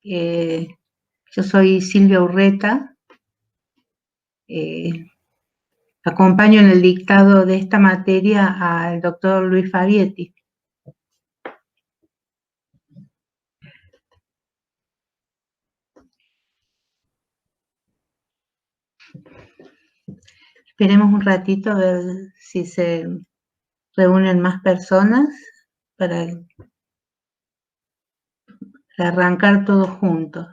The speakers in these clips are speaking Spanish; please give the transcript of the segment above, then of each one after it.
Yo soy Silvia Urreta, acompaño en el dictado de esta materia al doctor Luis Fabietti. Esperemos un ratito a ver si se reúnen más personas para arrancar todos juntos.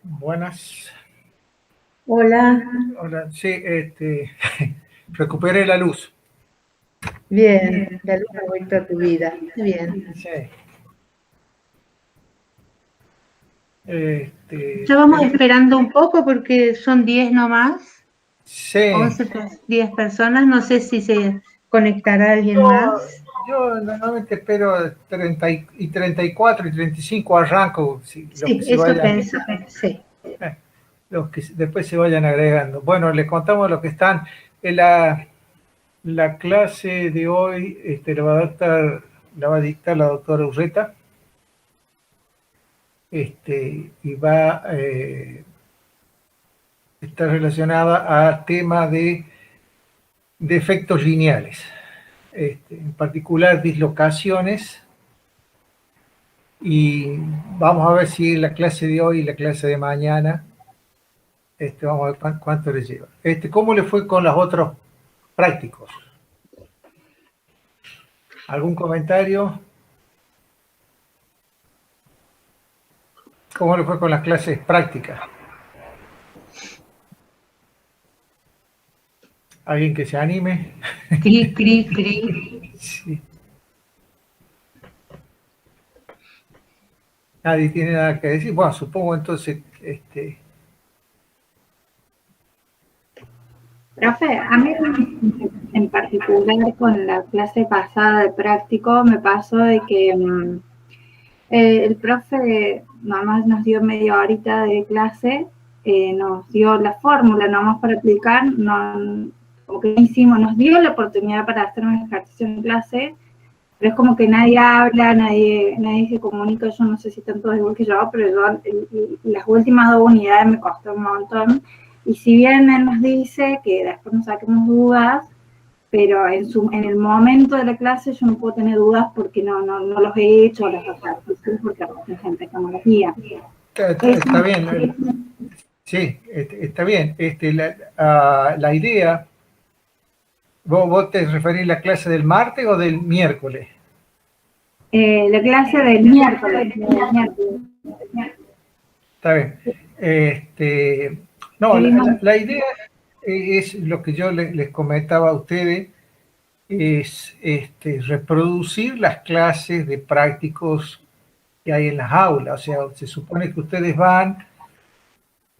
Buenas. Hola. Hola, sí, recuperé la luz. Bien, la luz ha vuelto a tu vida. Bien. Sí. Estábamos esperando un poco porque son 10 nomás. Sí. 10 personas. No sé si se conectará alguien más. Yo normalmente espero 34 y 35 arranco. Sí, eso pensé, sí. Los que después se vayan agregando. Bueno, les contamos lo que están. La clase de hoy la va a dictar la doctora Urreta. Y va a estar relacionada a tema de efectos lineales. En particular dislocaciones, y vamos a ver si la clase de hoy y la clase de mañana, vamos a ver cuánto les lleva. ¿Cómo le fue con los otros prácticos? ¿Algún comentario? ¿Cómo le fue con las clases prácticas? ¿Alguien que se anime? Cri, cri, cri. Sí. Nadie tiene nada que decir. Bueno, supongo entonces, Profe, a mí en particular con la clase pasada de práctico me pasó de que el profe nomás nos dio media horita de clase, nos dio la fórmula nomás para aplicar, como que nos dio la oportunidad para hacer un ejercicio en clase, pero es como que nadie habla, nadie se comunica. Yo no sé si están todos igual que yo, pero yo las últimas 2 unidades me costó un montón. Y si bien él nos dice que después nos saquemos dudas, pero en el momento de la clase yo no puedo tener dudas porque no los he hecho, los ejercicios, porque hay gente que no los guía. Está bien, sí, está bien. La idea, ¿vos te referís a la clase del martes o del miércoles? La clase del miércoles. Está bien. No, la idea es lo que yo les comentaba a ustedes, es reproducir las clases de prácticos que hay en las aulas. O sea, se supone que ustedes van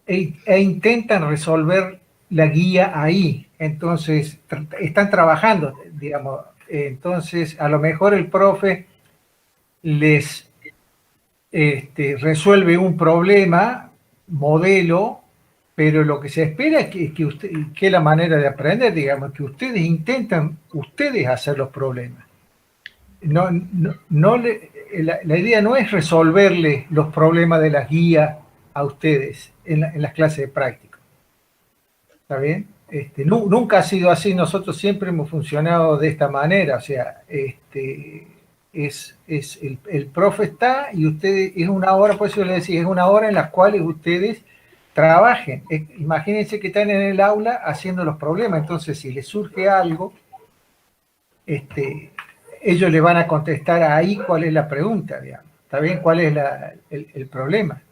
e intentan resolver la guía ahí. Entonces, están trabajando, digamos. Entonces, a lo mejor el profe les resuelve un problema, modelo, pero lo que se espera es que la manera de aprender, digamos, que ustedes intentan hacer los problemas. la idea no es resolverle los problemas de las guías a ustedes en las clases de práctica. ¿Está bien? Nunca ha sido así, nosotros siempre hemos funcionado de esta manera, o sea, el profe está y ustedes, es una hora, por eso les decía, es una hora en la cual ustedes trabajen. Imagínense que están en el aula haciendo los problemas, entonces si les surge algo, ellos le van a contestar ahí cuál es la pregunta, digamos. ¿Está bien? ¿Cuál es el problema?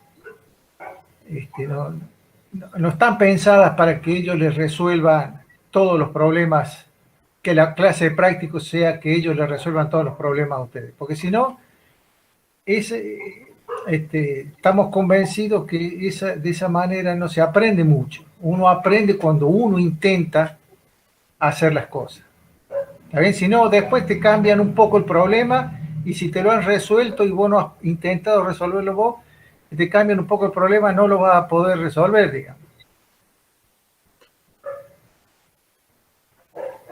No están pensadas para que ellos les resuelvan todos los problemas, que la clase de prácticos sea que ellos les resuelvan todos los problemas a ustedes, porque si no, estamos convencidos que de esa manera no se aprende mucho. Uno aprende cuando uno intenta hacer las cosas. ¿Está bien? Si no, después te cambian un poco el problema y si te lo han resuelto y vos no has intentado resolverlo vos, te cambian un poco el problema, no lo vas a poder resolver, digamos.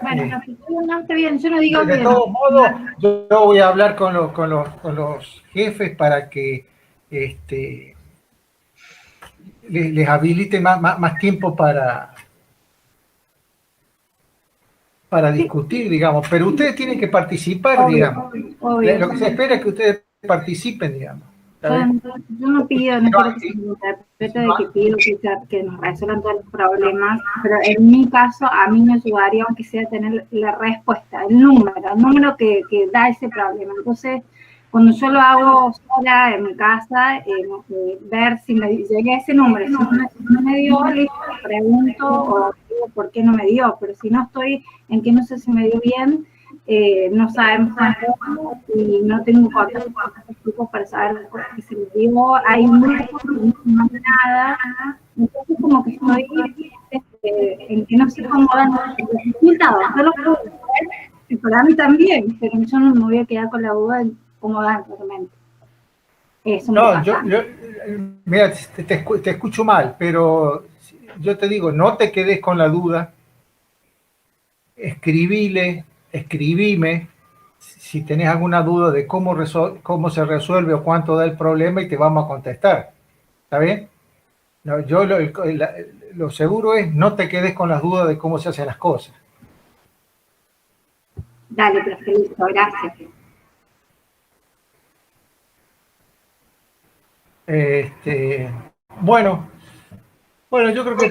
Bueno, no está bien, yo no digo de que todos no. modos, yo voy a hablar con los jefes para que les habilite más tiempo para discutir, digamos, pero ustedes tienen que participar, digamos. Obvio. Lo que se espera es que ustedes participen, digamos. Yo no pido, no quiero que se me interprete de que pido que nos resuelvan todos los problemas, pero en mi caso a mí me ayudaría aunque sea tener la respuesta, el número que da ese problema. Entonces, cuando yo lo hago sola en mi casa, ver si me llegué a ese número, si no me dio, listo, pregunto o digo por qué no me dio, pero si no estoy en que no sé si me dio bien, no sabemos tampoco y no tengo contacto con otros grupos para saber qué se me dio, hay muchos, no hay nada, entonces como que estoy en que no sé cómo dan los resultados, yo lo puedo ver, y para mí también, pero yo no me voy a quedar con la duda de cómo dan realmente. Eso no, mira, te escucho mal, pero yo te digo, no te quedes con la duda, escribime, si tenés alguna duda de cómo se resuelve o cuánto da el problema y te vamos a contestar. ¿Está bien? No, yo lo seguro es no te quedes con las dudas de cómo se hacen las cosas. Dale, perfecto, gracias. Bueno, yo creo que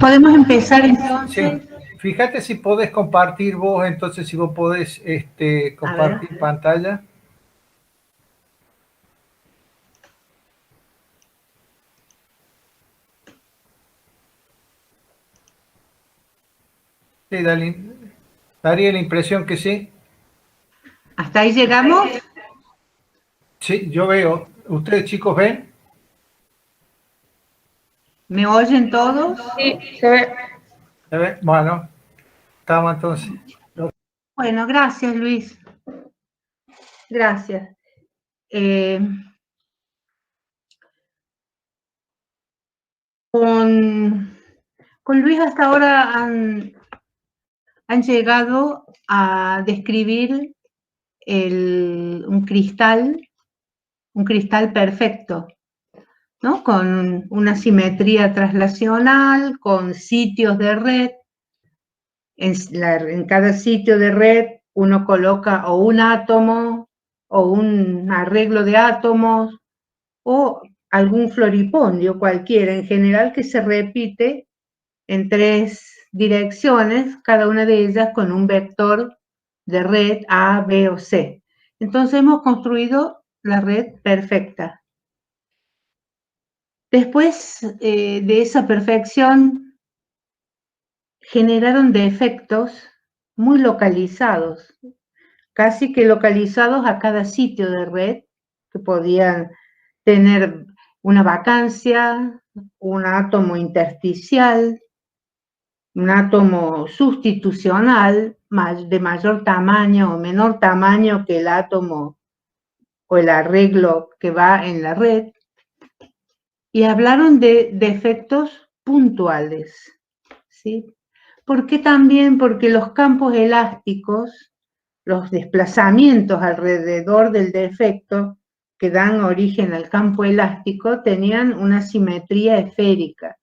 podemos empezar entonces. Sí. Fíjate si podés compartir vos, entonces si vos podés compartir pantalla. Sí, daría la impresión que sí. ¿Hasta ahí llegamos? Sí, yo veo. ¿Ustedes chicos ven? ¿Me oyen todos? Sí, se ve. ¿Se ve? Bueno, estamos entonces. Bueno, gracias Luis. Gracias. Con Luis hasta ahora han llegado a describir un cristal perfecto, ¿no? Con una simetría translacional, con sitios de red. En cada sitio de red uno coloca o un átomo o un arreglo de átomos o algún floripondio cualquiera, en general que se repite en 3 direcciones, cada una de ellas con un vector de red A, B o C. Entonces hemos construido la red perfecta. Después de esa perfección, generaron defectos muy localizados, casi que localizados a cada sitio de red, que podían tener una vacancia, un átomo intersticial, un átomo sustitucional de mayor tamaño o menor tamaño que el átomo o el arreglo que va en la red, y hablaron de defectos puntuales, ¿sí? ¿Por qué también? Porque los campos elásticos los desplazamientos alrededor del defecto que dan origen al campo elástico tenían una simetría esférica.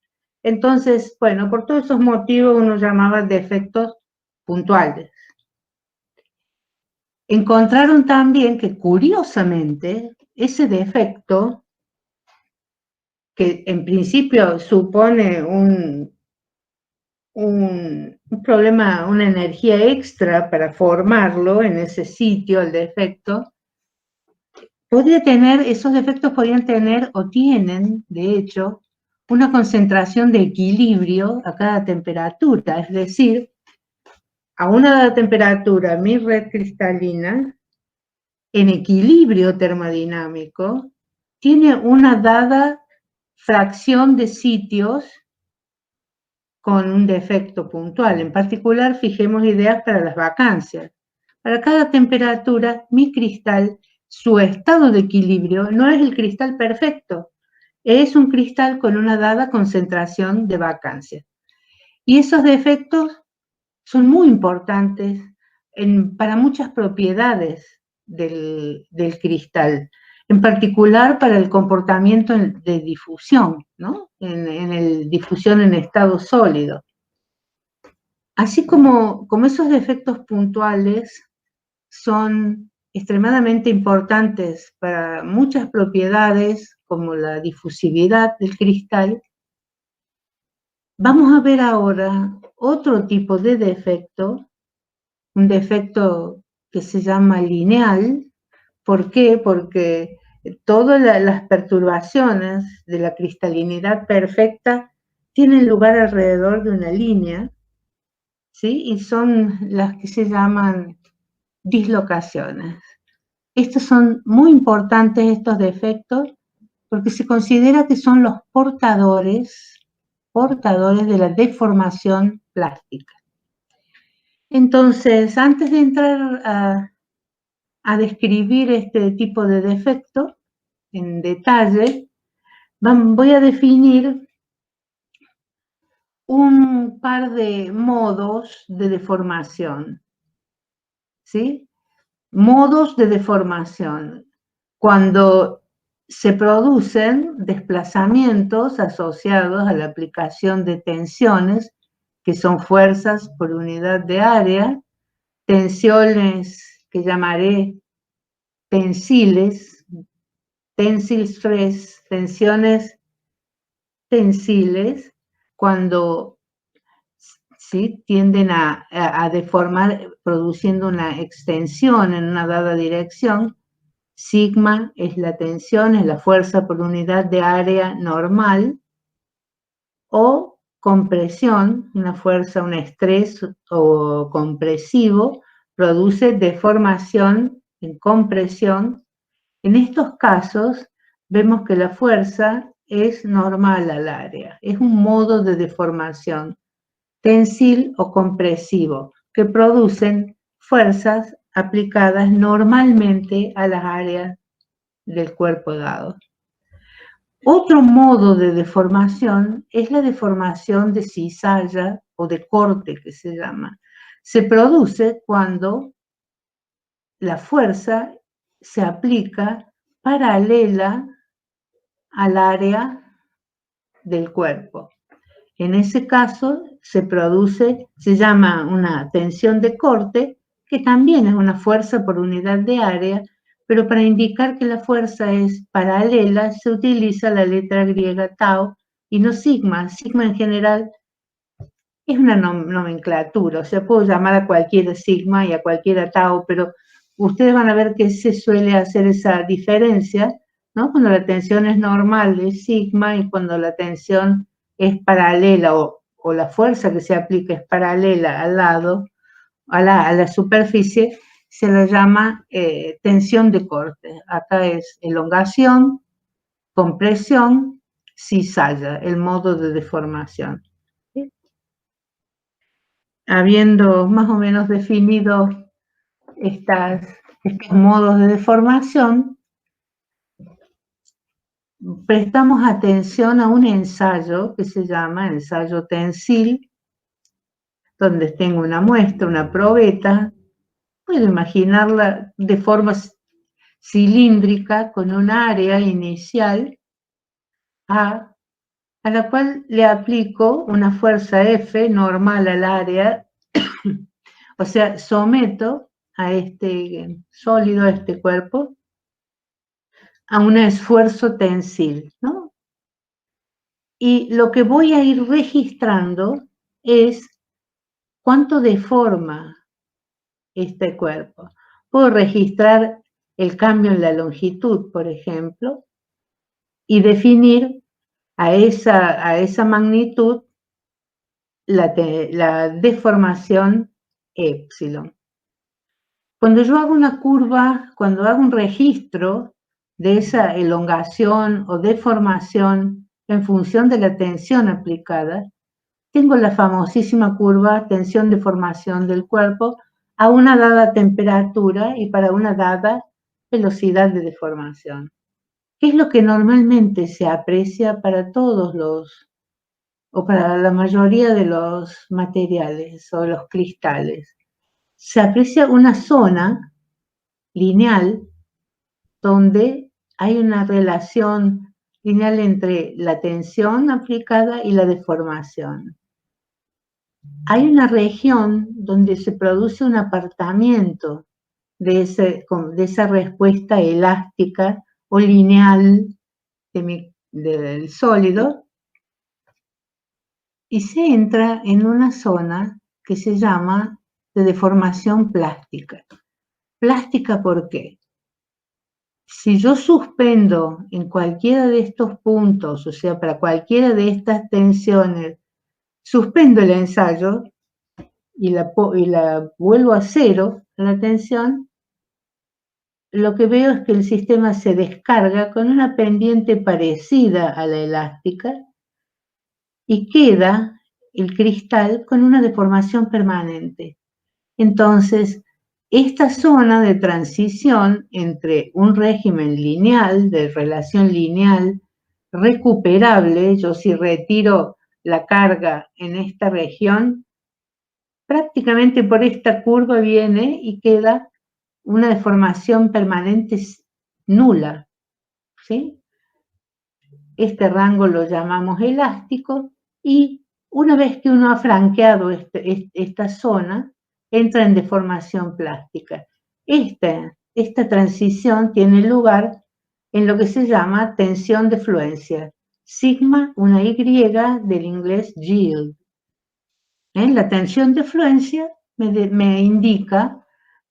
Entonces, bueno, por todos esos motivos uno llamaba defectos puntuales. Encontraron también que, curiosamente, ese defecto, que en principio supone un problema, una energía extra para formarlo en ese sitio, el defecto, esos defectos podían tener o tienen, de hecho, una concentración de equilibrio a cada temperatura, es decir, a una dada temperatura, mi red cristalina, en equilibrio termodinámico, tiene una dada fracción de sitios con un defecto puntual. En particular, fijemos ideas para las vacancias. Para cada temperatura, mi cristal, su estado de equilibrio, no es el cristal perfecto, es un cristal con una dada concentración de vacancia. Y esos defectos son muy importantes para muchas propiedades del cristal, en particular para el comportamiento de difusión, ¿no? En difusión en estado sólido. Así como esos defectos puntuales son extremadamente importantes para muchas propiedades, como la difusividad del cristal, vamos a ver ahora otro tipo de defecto, un defecto que se llama lineal. ¿Por qué? Porque todas las perturbaciones de la cristalinidad perfecta tienen lugar alrededor de una línea, ¿sí? Y son las que se llaman dislocaciones. Estos son muy importantes, estos defectos, porque se considera que son los portadores de la deformación plástica. Entonces, antes de entrar a describir este tipo de defecto en detalle, voy a definir un par de modos de deformación, ¿sí? Modos de deformación. Cuando se producen desplazamientos asociados a la aplicación de tensiones, que son fuerzas por unidad de área, tensiones que llamaré tensiles, tensile stress, tensiones tensiles, cuando ¿sí? tienden a deformar produciendo una extensión en una dada dirección. Sigma es la tensión, es la fuerza por unidad de área normal, o compresión, una fuerza, un estrés o compresivo, produce deformación en compresión. En estos casos vemos que la fuerza es normal al área, es un modo de deformación tensil o compresivo que producen fuerzas aplicadas normalmente a las áreas del cuerpo dado. Otro modo de deformación es la deformación de cizalla o de corte, que se llama. Se produce cuando la fuerza se aplica paralela al área del cuerpo. En ese caso se llama una tensión de corte, que también es una fuerza por unidad de área, pero para indicar que la fuerza es paralela se utiliza la letra griega tau y no sigma. Sigma en general es una nomenclatura, o sea, puedo llamar a cualquiera sigma y a cualquiera tau, pero ustedes van a ver que se suele hacer esa diferencia, ¿no? Cuando la tensión es normal es sigma y cuando la tensión es paralela o la fuerza que se aplica es paralela al lado, a la superficie, se la llama tensión de corte. Acá es elongación, compresión, cizalla, el modo de deformación. ¿Sí? Habiendo más o menos definido estos modos de deformación, prestamos atención a un ensayo que se llama ensayo tensil, donde tengo una muestra, una probeta, puedo imaginarla de forma cilíndrica con un área inicial A la cual le aplico una fuerza F normal al área, o sea, someto a este sólido, a este cuerpo, a un esfuerzo tensil, ¿no? Y lo que voy a ir registrando es cuánto deforma este cuerpo. Puedo registrar el cambio en la longitud, por ejemplo, y definir a esa magnitud la deformación epsilon. Cuando yo hago una curva, cuando hago un registro de esa elongación o deformación en función de la tensión aplicada, tengo la famosísima curva tensión-deformación del cuerpo a una dada temperatura y para una dada velocidad de deformación. ¿Qué es lo que normalmente se aprecia para todos o para la mayoría de los materiales o los cristales? Se aprecia una zona lineal donde hay una relación lineal entre la tensión aplicada y la deformación. Hay una región donde se produce un apartamiento de esa respuesta elástica o lineal del sólido y se entra en una zona que se llama de deformación plástica. ¿Plástica por qué? Si yo suspendo en cualquiera de estos puntos, o sea, para cualquiera de estas tensiones, suspendo el ensayo y la vuelvo a cero, la tensión, lo que veo es que el sistema se descarga con una pendiente parecida a la elástica y queda el cristal con una deformación permanente. Entonces, esta zona de transición entre un régimen lineal, de relación lineal, recuperable, yo si retiro la carga en esta región, prácticamente por esta curva viene y queda una deformación permanente nula, ¿sí? Este rango lo llamamos elástico y una vez que uno ha franqueado esta zona, entra en deformación plástica. Esta transición tiene lugar en lo que se llama tensión de fluencia. Sigma, una Y del inglés yield. La tensión de fluencia me indica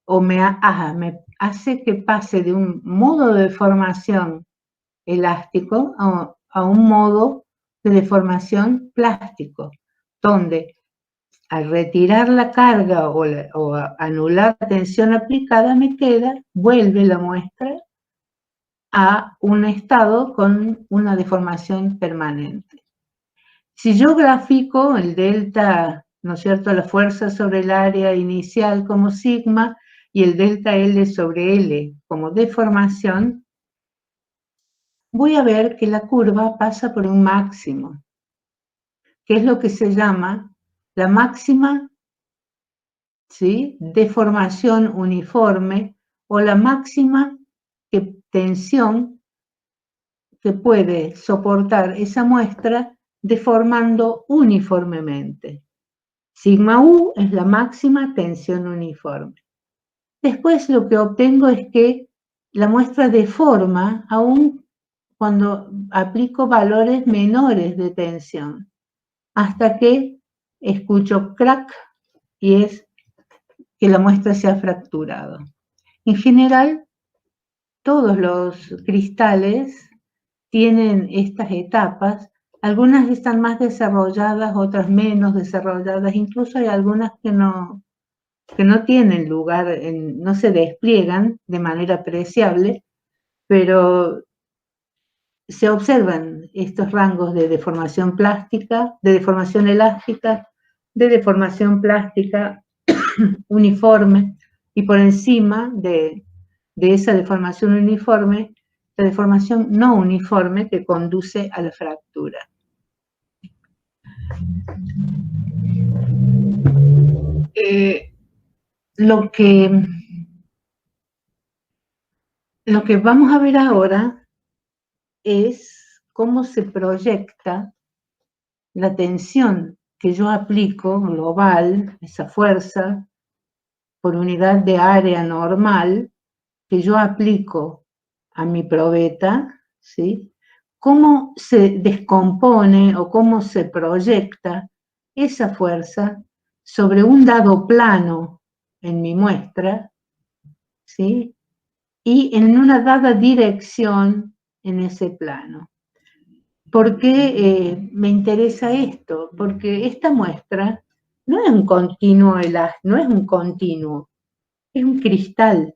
o me hace que pase de un modo de deformación elástico a un modo de deformación plástico, donde al retirar la carga o anular la tensión aplicada vuelve la muestra a un estado con una deformación permanente. Si yo grafico el delta, ¿no es cierto?, la fuerza sobre el área inicial como sigma y el delta L sobre L como deformación, voy a ver que la curva pasa por un máximo, que es lo que se llama la máxima, ¿sí?, deformación uniforme o la máxima tensión que puede soportar esa muestra deformando uniformemente. Sigma U es la máxima tensión uniforme. Después lo que obtengo es que la muestra deforma aún cuando aplico valores menores de tensión, hasta que escucho crack y es que la muestra se ha fracturado. En general, todos los cristales tienen estas etapas, algunas están más desarrolladas, otras menos desarrolladas, incluso hay algunas que no tienen lugar, no se despliegan de manera apreciable, pero se observan estos rangos de deformación plástica, de deformación elástica, de deformación plástica uniforme, y por encima de esa deformación uniforme, la deformación no uniforme que conduce a la fractura. Lo que Lo que vamos a ver ahora es cómo se proyecta la tensión que yo aplico global, esa fuerza por unidad de área normal que yo aplico a mi probeta, ¿sí? Cómo se descompone o cómo se proyecta esa fuerza sobre un dado plano en mi muestra, ¿sí? Y en una dada dirección en ese plano. ¿Por qué me interesa esto? Porque esta muestra no es un continuo, no es un continuo, es un cristal.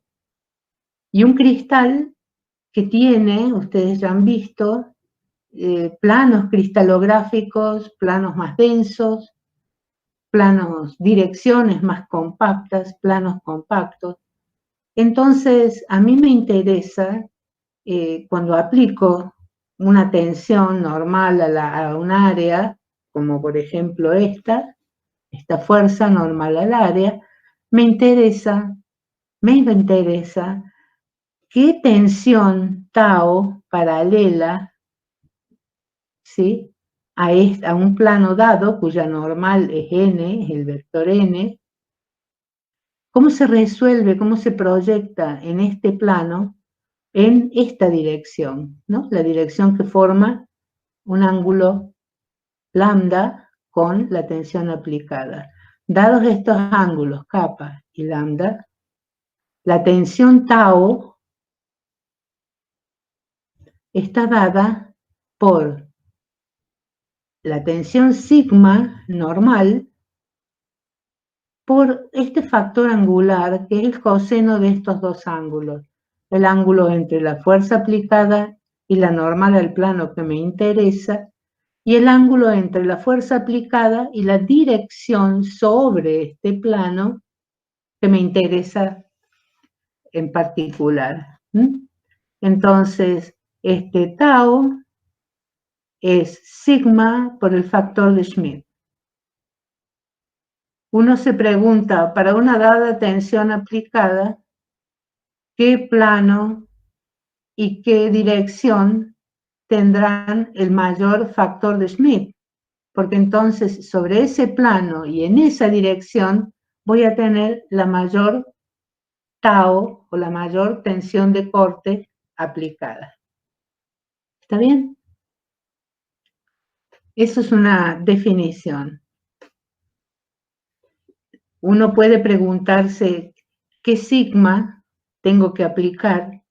Y un cristal que tiene, ustedes ya han visto, planos cristalográficos, planos más densos, planos, direcciones más compactas, planos compactos. Entonces, a mí me interesa, cuando aplico una tensión normal a un área, como por ejemplo esta fuerza normal al área, me interesa qué tensión tau paralela, ¿sí?, a un plano dado, cuya normal es n, es el vector n, cómo se resuelve, cómo se proyecta en este plano, en esta dirección, ¿no? La dirección que forma un ángulo lambda con la tensión aplicada. Dados estos ángulos, kappa y lambda, la tensión tau está dada por la tensión sigma normal por este factor angular, que es el coseno de estos dos ángulos, el ángulo entre la fuerza aplicada y la normal al plano que me interesa, y el ángulo entre la fuerza aplicada y la dirección sobre este plano que me interesa en particular. Entonces, este tau es sigma por el factor de Schmidt. Uno se pregunta, para una dada tensión aplicada, ¿qué plano y qué dirección tendrán el mayor factor de Schmidt? Porque entonces sobre ese plano y en esa dirección voy a tener la mayor tau o la mayor tensión de corte aplicada. ¿Está bien? Eso es una definición. Uno puede preguntarse qué sigma tengo que aplicar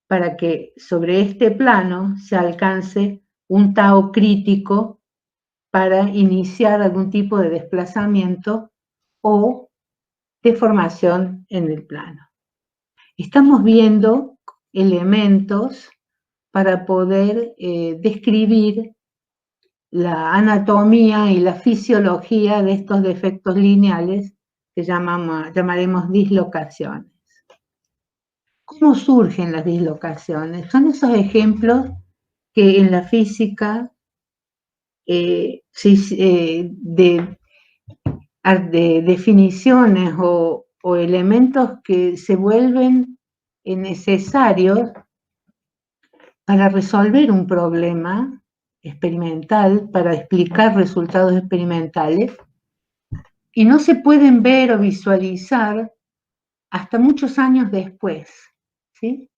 para que sobre este plano se alcance un tau crítico para iniciar algún tipo de desplazamiento o deformación en el plano. Estamos viendo elementos para poder describir la anatomía y la fisiología de estos defectos lineales que llamaremos dislocaciones. ¿Cómo surgen las dislocaciones? Son esos ejemplos que en la física de definiciones o elementos que se vuelven necesarios para resolver un problema experimental, para explicar resultados experimentales, y no se pueden ver o visualizar hasta muchos años después, ¿sí?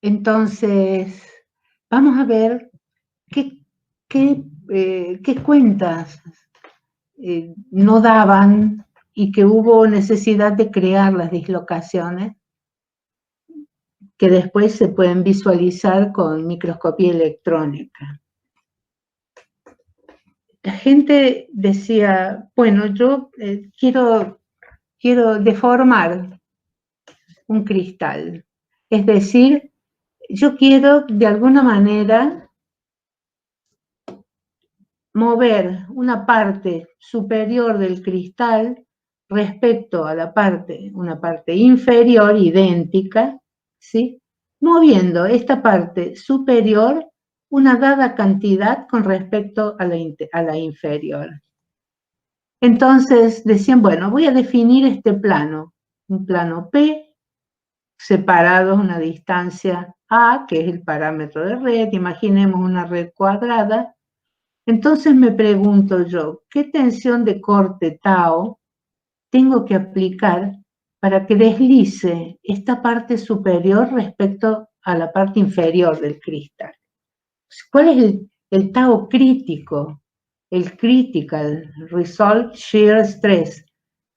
Entonces, vamos a ver qué cuentas no daban y que hubo necesidad de crear las dislocaciones que después se pueden visualizar con microscopía electrónica. La gente decía, bueno, yo quiero deformar un cristal. Es decir, yo quiero de alguna manera mover una parte superior del cristal respecto a una parte inferior idéntica, ¿sí? Moviendo esta parte superior una dada cantidad con respecto a la inferior. Entonces decían, bueno, voy a definir este plano, un plano P, separados a una distancia A, que es el parámetro de red, imaginemos una red cuadrada. Entonces me pregunto yo, ¿qué tensión de corte tau tengo que aplicar para que deslice esta parte superior respecto a la parte inferior del cristal? ¿Cuál es el tau crítico? El critical result shear stress,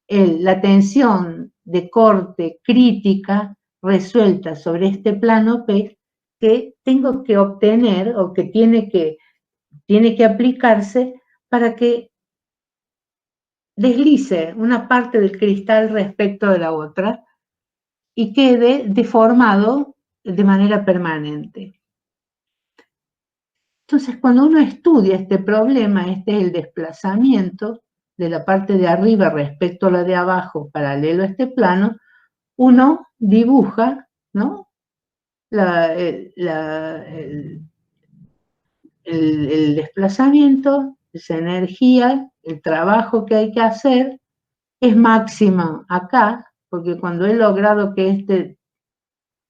la tensión de corte crítica resuelta sobre este plano P que tengo que obtener o que tiene que aplicarse para que deslice una parte del cristal respecto de la otra y quede deformado de manera permanente. Entonces, cuando uno estudia este problema, este es el desplazamiento de la parte de arriba respecto a la de abajo, paralelo a este plano, uno dibuja, ¿no?, el desplazamiento, esa energía, el trabajo que hay que hacer, es máxima acá, porque cuando he logrado que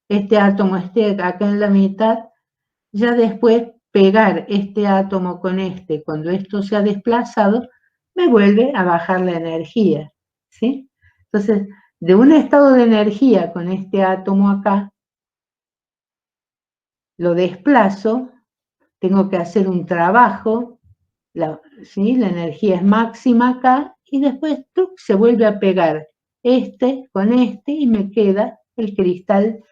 este átomo esté acá en la mitad, ya después pegar este átomo con este, cuando esto se ha desplazado, me vuelve a bajar la energía, ¿sí? Entonces, de un estado de energía con este átomo acá, lo desplazo, tengo que hacer un trabajo, ¿sí? La energía es máxima acá, y después se vuelve a pegar este con este, y me queda el cristal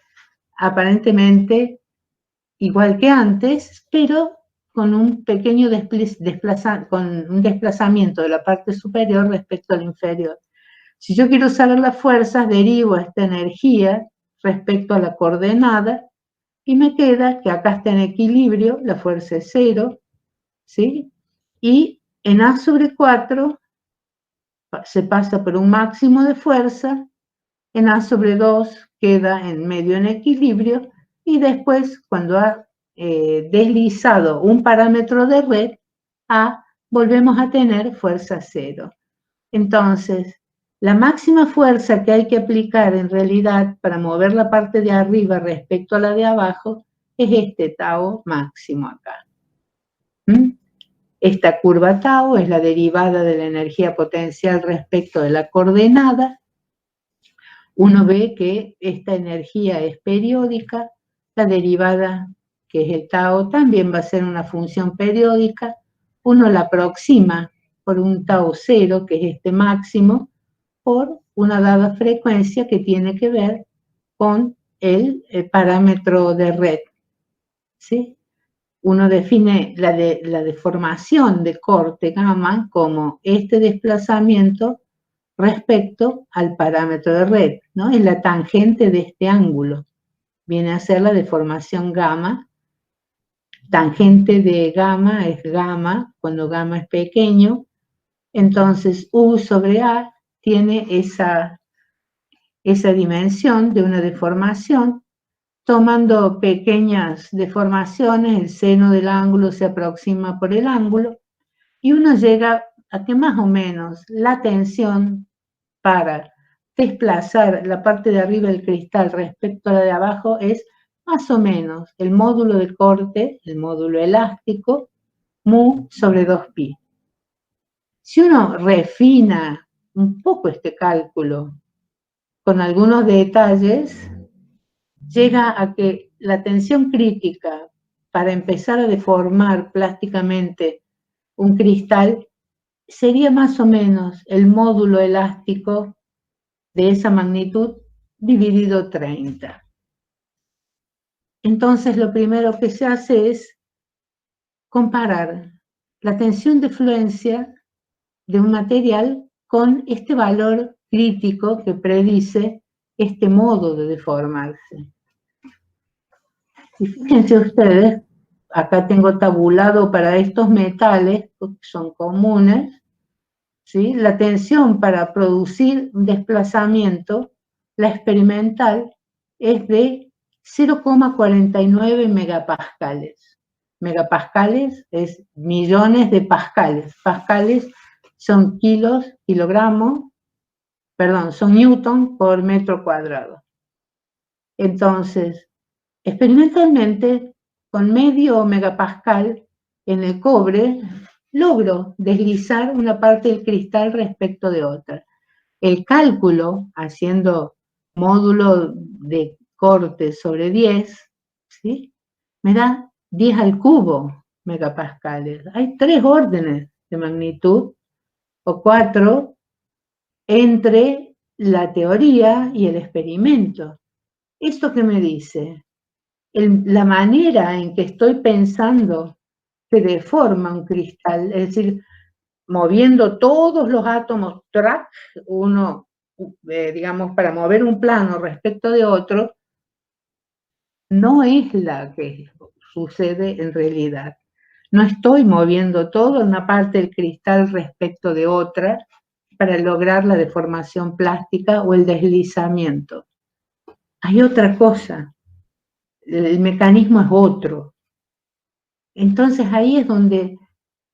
aparentemente igual que antes, pero con un pequeño desplazamiento de la parte superior respecto a la inferior. Si yo quiero saber las fuerzas, derivo esta energía respecto a la coordenada y me queda que acá está en equilibrio, la fuerza es 0, ¿sí? Y en A sobre 4 se pasa por un máximo de fuerza, en A sobre 2 queda en medio en equilibrio, y después, cuando ha deslizado un parámetro de red, A, volvemos a tener fuerza 0. Entonces, la máxima fuerza que hay que aplicar en realidad para mover la parte de arriba respecto a la de abajo es este tau máximo acá. Esta curva tau es la derivada de la energía potencial respecto de la coordenada. Uno ve que esta energía es periódica, la derivada, que es el tau, también va a ser una función periódica. Uno la aproxima por un tau 0, que es este máximo, por una dada frecuencia que tiene que ver con el parámetro de red, ¿sí? Uno define la deformación de corte gamma como este desplazamiento respecto al parámetro de red, ¿no? Es la tangente de este ángulo. Viene a ser la deformación gamma. Tangente de gamma es gamma, cuando gamma es pequeño. Entonces, U sobre A tiene esa dimensión de una deformación. Tomando pequeñas deformaciones, el seno del ángulo se aproxima por el ángulo, y uno llega a que más o menos la tensión para desplazar la parte de arriba del cristal respecto a la de abajo es más o menos el módulo de corte, el módulo elástico, mu sobre 2pi. Si uno refina un poco este cálculo con algunos detalles, llega a que la tensión crítica para empezar a deformar plásticamente un cristal sería más o menos el módulo elástico de esa magnitud dividido 30. Entonces, lo primero que se hace es comparar la tensión de fluencia de un material con este valor crítico que predice este modo de deformarse. Y fíjense ustedes, acá tengo tabulado para estos metales, porque son comunes, ¿sí? La tensión para producir un desplazamiento, la experimental, es de 0,49 megapascales. Megapascales es millones de pascales. Pascales son son newton por metro cuadrado. Entonces, experimentalmente, con medio megapascal en el cobre, logro deslizar una parte del cristal respecto de otra. El cálculo, haciendo módulo de corte sobre 10, ¿sí?, me da 10 al cubo megapascales. Hay 3 órdenes de magnitud, o 4, entre la teoría y el experimento. ¿Esto qué me dice? La manera en que estoy pensando que deforma un cristal, es decir, moviendo todos los átomos, track, uno, digamos, para mover un plano respecto de otro, no es la que sucede en realidad. No estoy moviendo toda una parte del cristal respecto de otra para lograr la deformación plástica o el deslizamiento. Hay otra cosa, el mecanismo es otro. Entonces ahí es donde,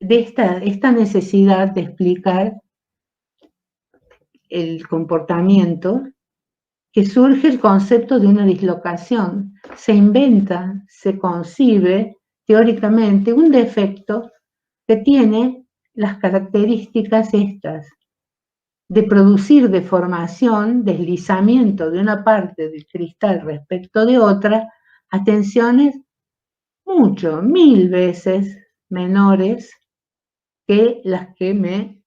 de esta necesidad de explicar el comportamiento, que surge el concepto de una dislocación. Se inventa, se concibe teóricamente un defecto que tiene las características estas, de producir deformación, deslizamiento de una parte del cristal respecto de otra, a tensiones mucho, 1000 veces menores que las que me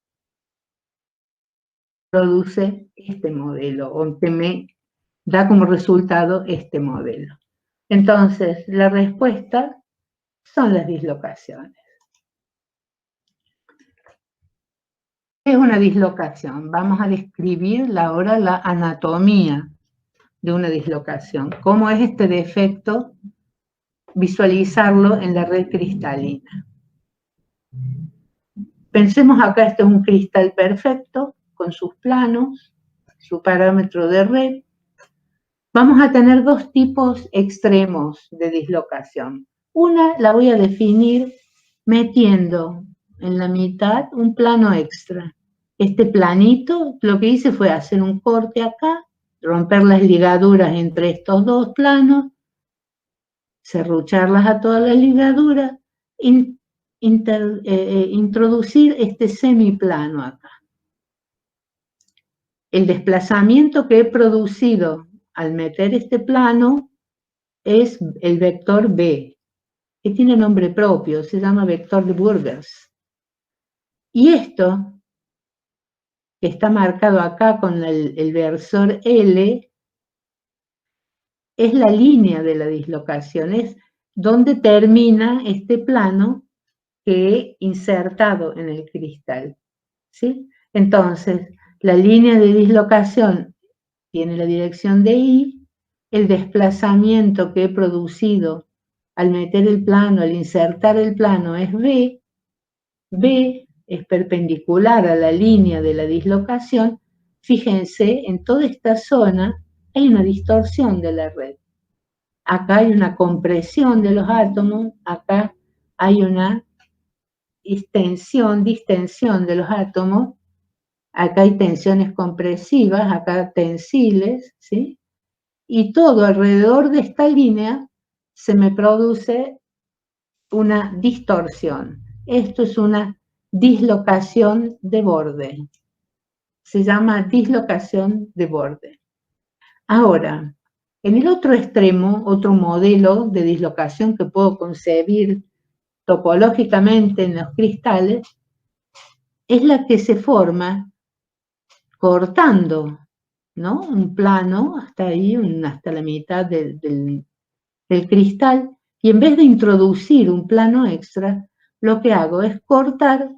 produce este modelo, o que me da como resultado este modelo. Entonces, la respuesta son las dislocaciones. ¿Qué es una dislocación? Vamos a describir ahora la anatomía de una dislocación. ¿Cómo es este defecto? Visualizarlo en la red cristalina. Pensemos acá, este es un cristal perfecto, con sus planos, su parámetro de red. Vamos a tener dos tipos extremos de dislocación. Una la voy a definir metiendo en la mitad un plano extra. Este planito, lo que hice fue hacer un corte acá, romper las ligaduras entre estos dos planos, serrucharlas a todas las ligaduras, introducir este semiplano acá. El desplazamiento que he producido al meter este plano es el vector B, que tiene nombre propio, se llama vector de Burgers. Y esto, que está marcado acá con el versor L, es la línea de la dislocación, es donde termina este plano que he insertado en el cristal, ¿sí? Entonces, la línea de dislocación tiene la dirección de I, el desplazamiento que he producido al meter el plano, al insertar el plano es B, B es perpendicular a la línea de la dislocación. Fíjense, en toda esta zona hay una distorsión de la red. Acá hay una compresión de los átomos, acá hay una distensión de los átomos, acá hay tensiones compresivas, acá tensiles, ¿sí? Y todo alrededor de esta línea se me produce una distorsión. Esto es una dislocación de borde. Se llama dislocación de borde. Ahora, en el otro extremo, otro modelo de dislocación que puedo concebir topológicamente en los cristales, es la que se forma cortando, ¿no?, un plano hasta ahí, hasta la mitad del cristal, y en vez de introducir un plano extra, lo que hago es cortar,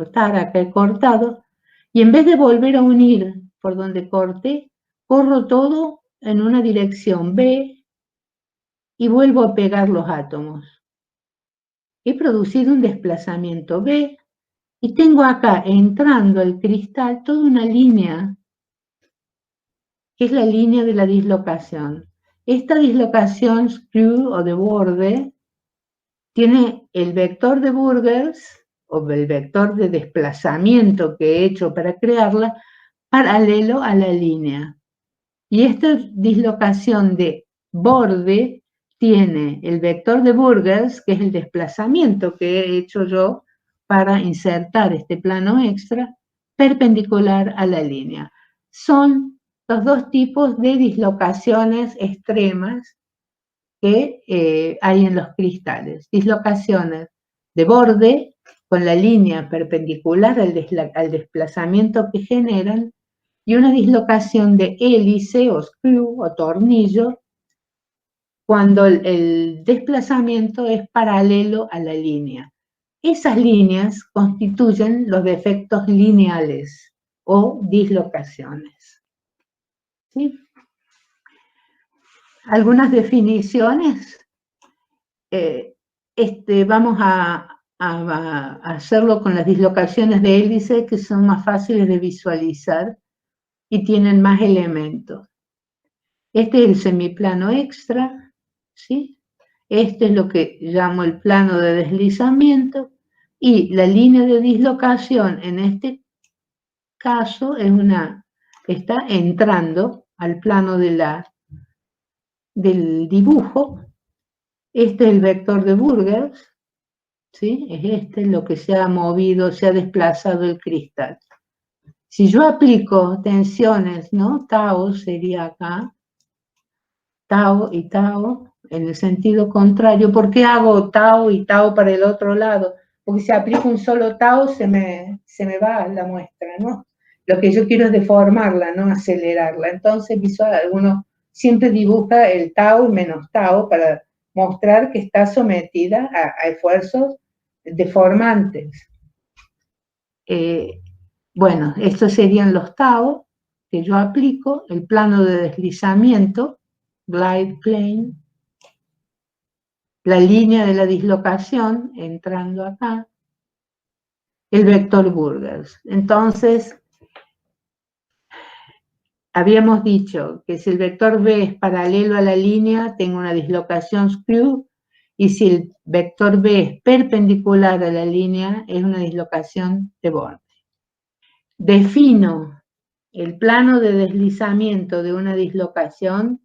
acá he cortado, y en vez de volver a unir por donde corté, corro todo en una dirección B y vuelvo a pegar los átomos. He producido un desplazamiento B y tengo acá, entrando al cristal, toda una línea, que es la línea de la dislocación. Esta dislocación screw o de borde tiene el vector de Burgers, o el vector de desplazamiento que he hecho para crearla, paralelo a la línea. Y esta dislocación de borde tiene el vector de Burgers, que es el desplazamiento que he hecho yo para insertar este plano extra, perpendicular a la línea. Son los dos tipos de dislocaciones extremas que hay en los cristales. Dislocaciones de borde con la línea perpendicular al desplazamiento que generan, y una dislocación de hélice o screw o tornillo cuando el desplazamiento es paralelo a la línea. Esas líneas constituyen los defectos lineales o dislocaciones. ¿Sí? Algunas definiciones. Vamos a hacerlo con las dislocaciones de hélice, que son más fáciles de visualizar y tienen más elementos. Este es el semiplano extra, ¿sí? Este es lo que llamo el plano de deslizamiento, y la línea de dislocación en este caso está entrando al plano del dibujo. Este es el vector de Burgers, ¿sí? Es lo que se ha movido, se ha desplazado el cristal. Si yo aplico tensiones, ¿no? Tau sería acá, tau y tau, en el sentido contrario. ¿Por qué hago tau y tau para el otro lado? Porque si aplico un solo tau se me va la muestra, ¿no? Lo que yo quiero es deformarla, no acelerarla. Entonces uno siempre dibuja el tau menos tau para mostrar que está sometida a esfuerzos deformantes. Bueno, estos serían los tau que yo aplico, el plano de deslizamiento, glide plane, la línea de la dislocación entrando acá, el vector Burgers. Entonces, habíamos dicho que si el vector B es paralelo a la línea, tengo una dislocación screw, y si el vector B es perpendicular a la línea, es una dislocación de borde. Defino el plano de deslizamiento de una dislocación.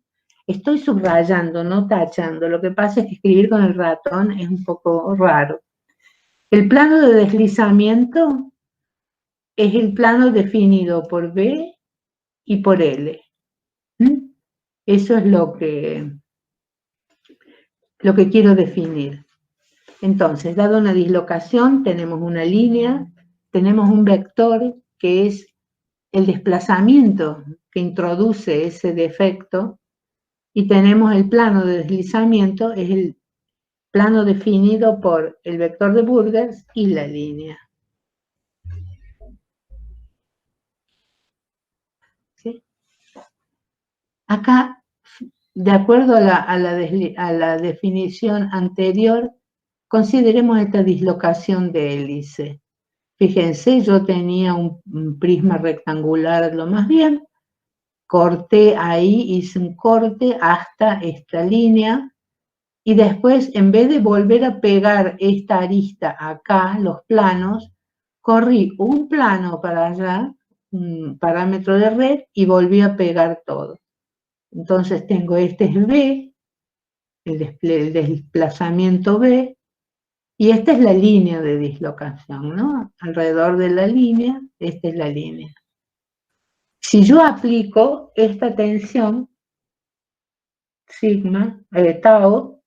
Estoy subrayando, no tachando. Lo que pasa es que escribir con el ratón es un poco raro. El plano de deslizamiento es el plano definido por B y por L. Eso es lo que quiero definir. Entonces, dado una dislocación, tenemos una línea, tenemos un vector que es el desplazamiento que introduce ese defecto, y tenemos el plano de deslizamiento, es el plano definido por el vector de Burgers y la línea. ¿Sí? Acá, de acuerdo a la definición anterior, consideremos esta dislocación de hélice. Fíjense, yo tenía un prisma rectangular lo más bien, corté ahí, hice un corte hasta esta línea, y después, en vez de volver a pegar esta arista acá, los planos, corrí un plano para allá, un parámetro de red, y volví a pegar todo. Entonces tengo este es B, el desplazamiento B, y esta es la línea de dislocación, ¿no? Alrededor de la línea, esta es la línea. Si yo aplico esta tensión, sigma, tau,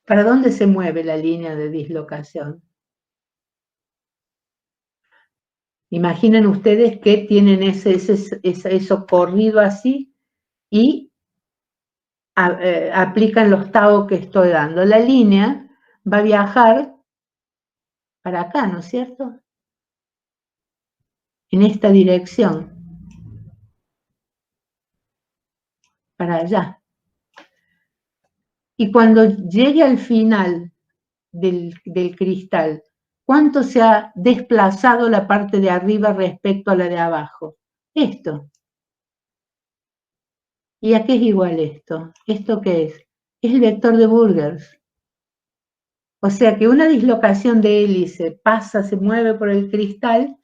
¿para dónde se mueve la línea de dislocación? Imaginen ustedes que tienen eso corrido así y aplican los tau que estoy dando. La línea va a viajar para acá, ¿no es cierto? En esta dirección. Para allá. Y cuando llegue al final del cristal, ¿cuánto se ha desplazado la parte de arriba respecto a la de abajo? Esto. ¿Y a qué es igual esto? ¿Esto qué es? Es el vector de Burgers. O sea que una dislocación de hélice pasa, se mueve por el cristal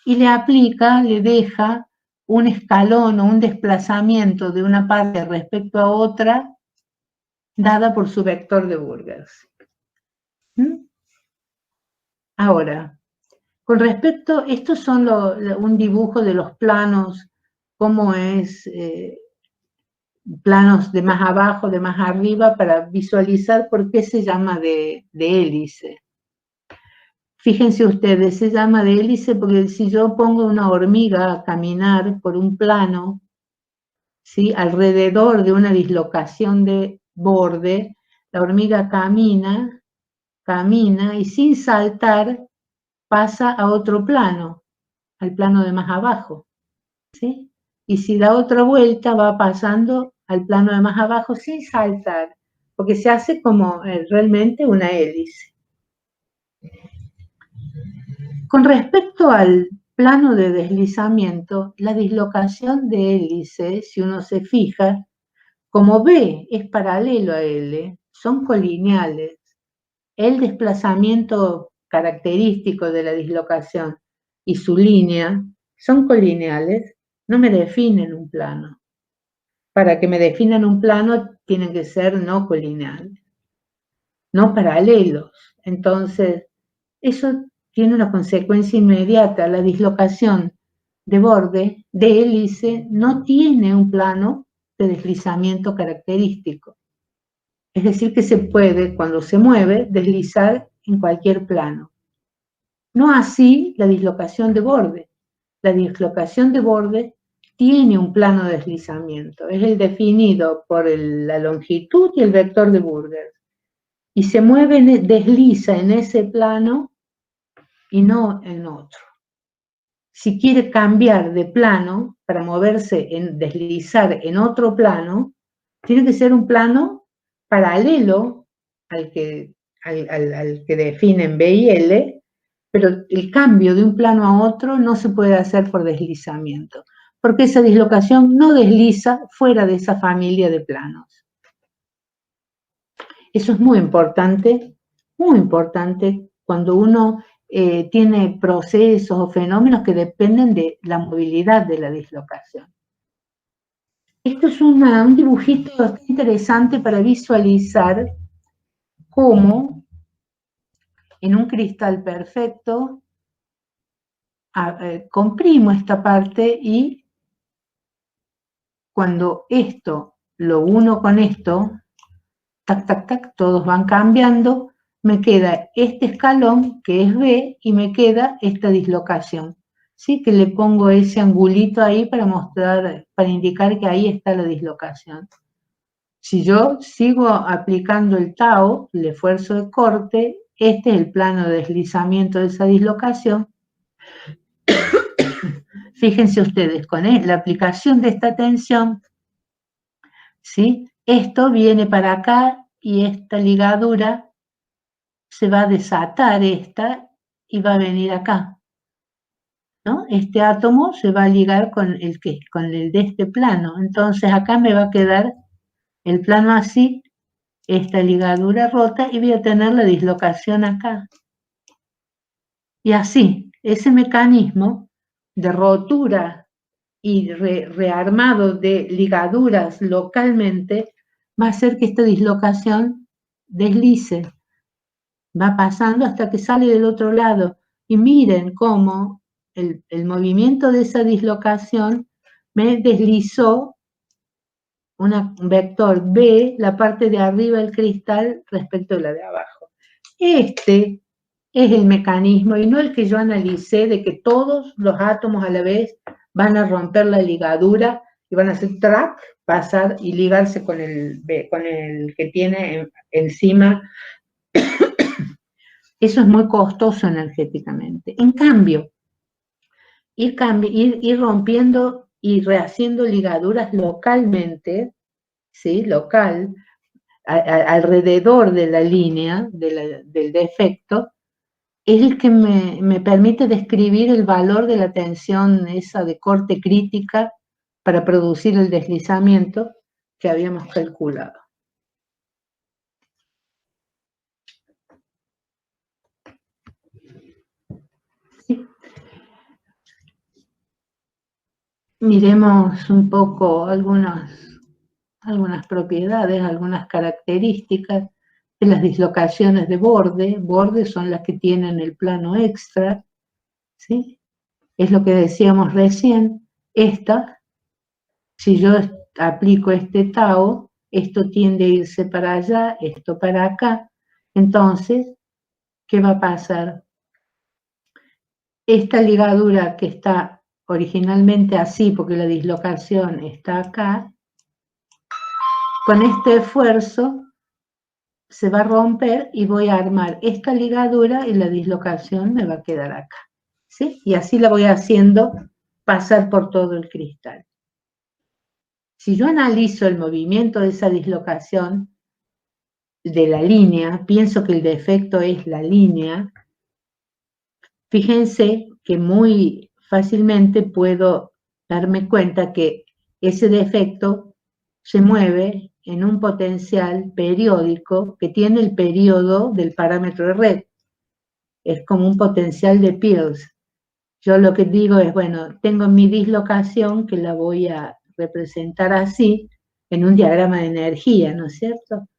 y le deja un escalón o un desplazamiento de una parte respecto a otra dada por su vector de Burgers. Ahora, con respecto, estos son un dibujo de los planos, cómo es planos de más abajo, de más arriba, para visualizar por qué se llama de hélice. Fíjense ustedes, se llama de hélice porque si yo pongo una hormiga a caminar por un plano, ¿sí?, alrededor de una dislocación de borde, la hormiga camina y sin saltar pasa a otro plano, al plano de más abajo, ¿sí? Y si da otra vuelta va pasando al plano de más abajo sin saltar, porque se hace como realmente una hélice. Con respecto al plano de deslizamiento, la dislocación de hélice, si uno se fija, como B es paralelo a L, son colineales. El desplazamiento característico de la dislocación y su línea son colineales, no me definen un plano. Para que me definan un plano tienen que ser no colineales, no paralelos. Entonces, eso tiene una consecuencia inmediata. La dislocación de borde de hélice no tiene un plano de deslizamiento característico. Es decir, que se puede, cuando se mueve, deslizar en cualquier plano. No así la dislocación de borde. La dislocación de borde tiene un plano de deslizamiento. Es el definido por la longitud y el vector de Burgers. Y se mueve, desliza en ese plano y no en otro. Si quiere cambiar de plano para moverse, deslizar en otro plano, tiene que ser un plano paralelo al que definen B y L, pero el cambio de un plano a otro no se puede hacer por deslizamiento, porque esa dislocación no desliza fuera de esa familia de planos. Eso es muy importante cuando uno tiene procesos o fenómenos que dependen de la movilidad de la dislocación. Esto es un dibujito interesante para visualizar cómo en un cristal perfecto comprimo esta parte y cuando esto lo uno con esto, tac, tac, tac, todos van cambiando, me queda este escalón que es B y me queda esta dislocación, ¿sí? Que le pongo ese angulito ahí para mostrar, para indicar que ahí está la dislocación. Si yo sigo aplicando el tau, el esfuerzo de corte, este es el plano de deslizamiento de esa dislocación. Fíjense ustedes, con la aplicación de esta tensión, ¿sí?, esto viene para acá y esta ligadura se va a desatar y va a venir acá, ¿no? Este átomo se va a ligar con el de este plano. Entonces acá me va a quedar el plano así, esta ligadura rota y voy a tener la dislocación acá. Y así, ese mecanismo de rotura y rearmado de ligaduras localmente va a hacer que esta dislocación deslice. Va pasando hasta que sale del otro lado. Y miren cómo el movimiento de esa dislocación me deslizó un vector B, la parte de arriba del cristal respecto de la de abajo. Este es el mecanismo y no el que yo analicé de que todos los átomos a la vez van a romper la ligadura y van a hacer track, pasar y ligarse con el que tiene encima. Eso es muy costoso energéticamente. En cambio, ir rompiendo y rehaciendo ligaduras localmente, ¿sí?, local, alrededor de la línea del defecto, es el que me permite describir el valor de la tensión esa de corte crítica para producir el deslizamiento que habíamos calculado. ¿Sí? miremos un poco algunas propiedades, algunas características de las dislocaciones de borde. Bordes son las que tienen el plano extra, ¿sí? Es lo que decíamos recién. Esta, si yo aplico este tau, esto tiende a irse para allá, esto para acá. Entonces, ¿qué va a pasar? Esta ligadura que está originalmente así, porque la dislocación está acá, con este esfuerzo se va a romper y voy a armar esta ligadura y la dislocación me va a quedar acá, ¿sí? Y así la voy haciendo pasar por todo el cristal. Si yo analizo el movimiento de esa dislocación de la línea, pienso que el defecto es la línea, fíjense que muy fácilmente puedo darme cuenta que ese defecto se mueve en un potencial periódico que tiene el periodo del parámetro de red. Es como un potencial de Peirce. Yo lo que digo es, bueno, tengo mi dislocación que la voy a representar así en un diagrama de energía, ¿no es cierto?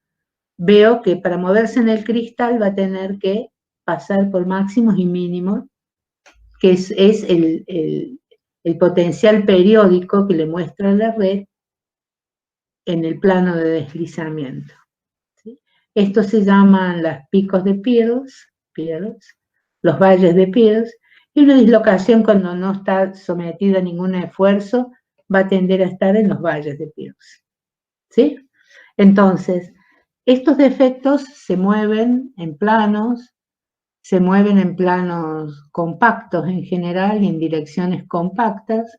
Veo que para moverse en el cristal va a tener que pasar por máximos y mínimos, que es el potencial periódico que le muestra la red en el plano de deslizamiento. ¿Sí? Estos se llaman los picos de Peirce, los valles de Peirce, y una dislocación cuando no está sometida a ningún esfuerzo va a tender a estar en los valles de Peirce. ¿Sí? Entonces, estos defectos se mueven en planos compactos en general y en direcciones compactas,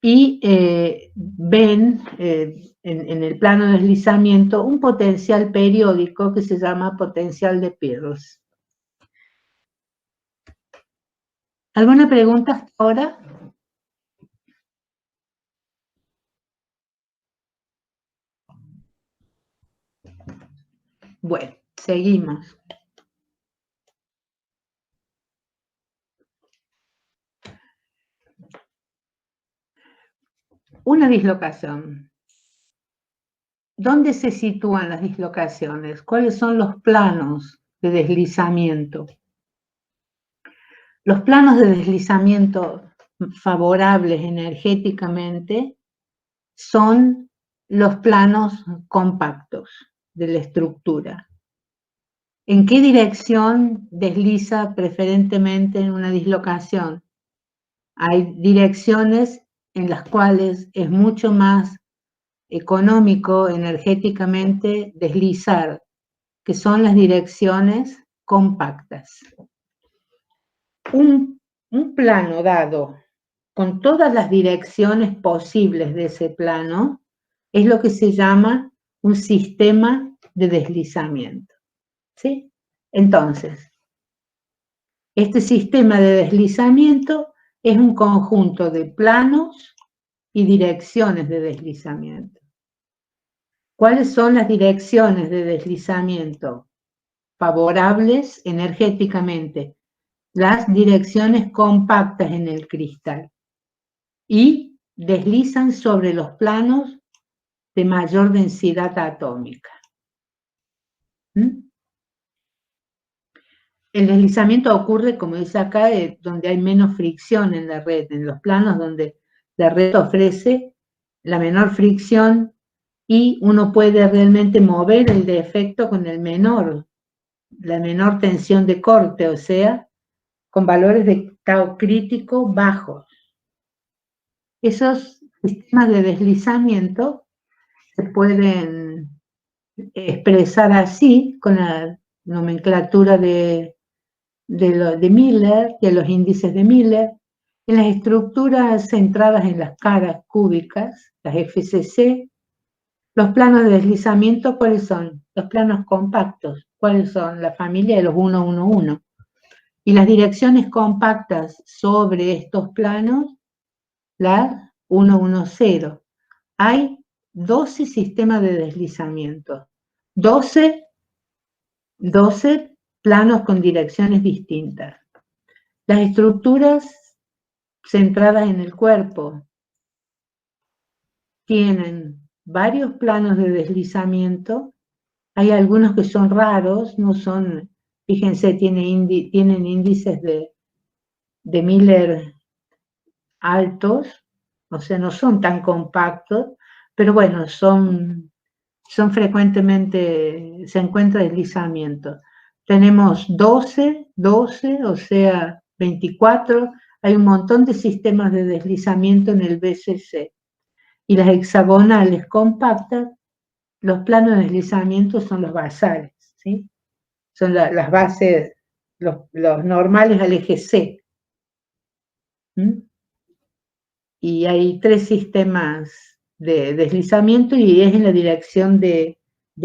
y ven en el plano de deslizamiento un potencial periódico que se llama potencial de Peirce. ¿Alguna pregunta hasta ahora? Bueno, seguimos. Una dislocación. ¿Dónde se sitúan las dislocaciones? ¿Cuáles son los planos de deslizamiento? Los planos de deslizamiento favorables energéticamente son los planos compactos de la estructura. ¿En qué dirección desliza preferentemente en una dislocación? Hay direcciones en las cuales es mucho más económico energéticamente deslizar, que son las direcciones compactas. Un plano dado con todas las direcciones posibles de ese plano es lo que se llama un sistema de deslizamiento. ¿Sí? Entonces, este sistema de deslizamiento es un conjunto de planos y direcciones de deslizamiento. ¿Cuáles son las direcciones de deslizamiento favorables energéticamente? Las direcciones compactas en el cristal y deslizan sobre los planos de mayor densidad atómica. El deslizamiento ocurre, como dice acá, donde hay menos fricción en la red, en los planos donde la red ofrece la menor fricción y uno puede realmente mover el defecto con la menor tensión de corte, o sea, con valores de tau crítico bajos. Esos sistemas de deslizamiento se pueden expresar así, con la nomenclatura de Miller, de los índices de Miller, en las estructuras centradas en las caras cúbicas, las FCC. Los planos de deslizamiento, ¿cuáles son? Los planos compactos, ¿cuáles son? La familia de los 1-1-1. Y las direcciones compactas sobre estos planos, las 1-1-0. Hay 12 sistemas de deslizamiento, 12 planos con direcciones distintas. Las estructuras centradas en el cuerpo. Tienen varios planos de deslizamiento. Hay algunos que son raros, no son, fíjense, tienen índices de Miller altos, o sea, no son tan compactos, pero bueno, son frecuentemente, se encuentra deslizamiento. Tenemos 12, o sea, 24, hay un montón de sistemas de deslizamiento en el BCC. Y las hexagonales compactas, los planos de deslizamiento son los basales, ¿sí? Son las bases, los normales al eje C. Y hay 3 sistemas de deslizamiento y es en la dirección de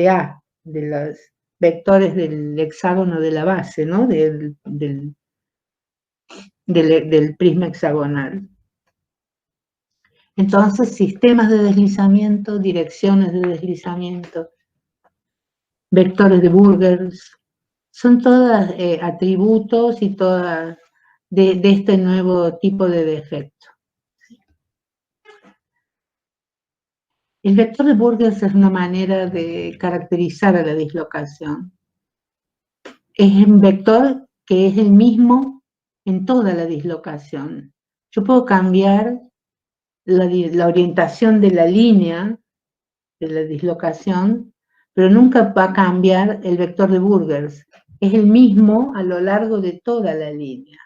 A, de los vectores del hexágono de la base, ¿no? Del prisma hexagonal. Entonces, sistemas de deslizamiento, direcciones de deslizamiento, vectores de Burgers, son todas atributos y todas de este nuevo tipo de defecto. El vector de Burgers es una manera de caracterizar a la dislocación. Es un vector que es el mismo en toda la dislocación. Yo puedo cambiar la orientación de la línea de la dislocación, pero nunca va a cambiar el vector de Burgers. Es el mismo a lo largo de toda la línea.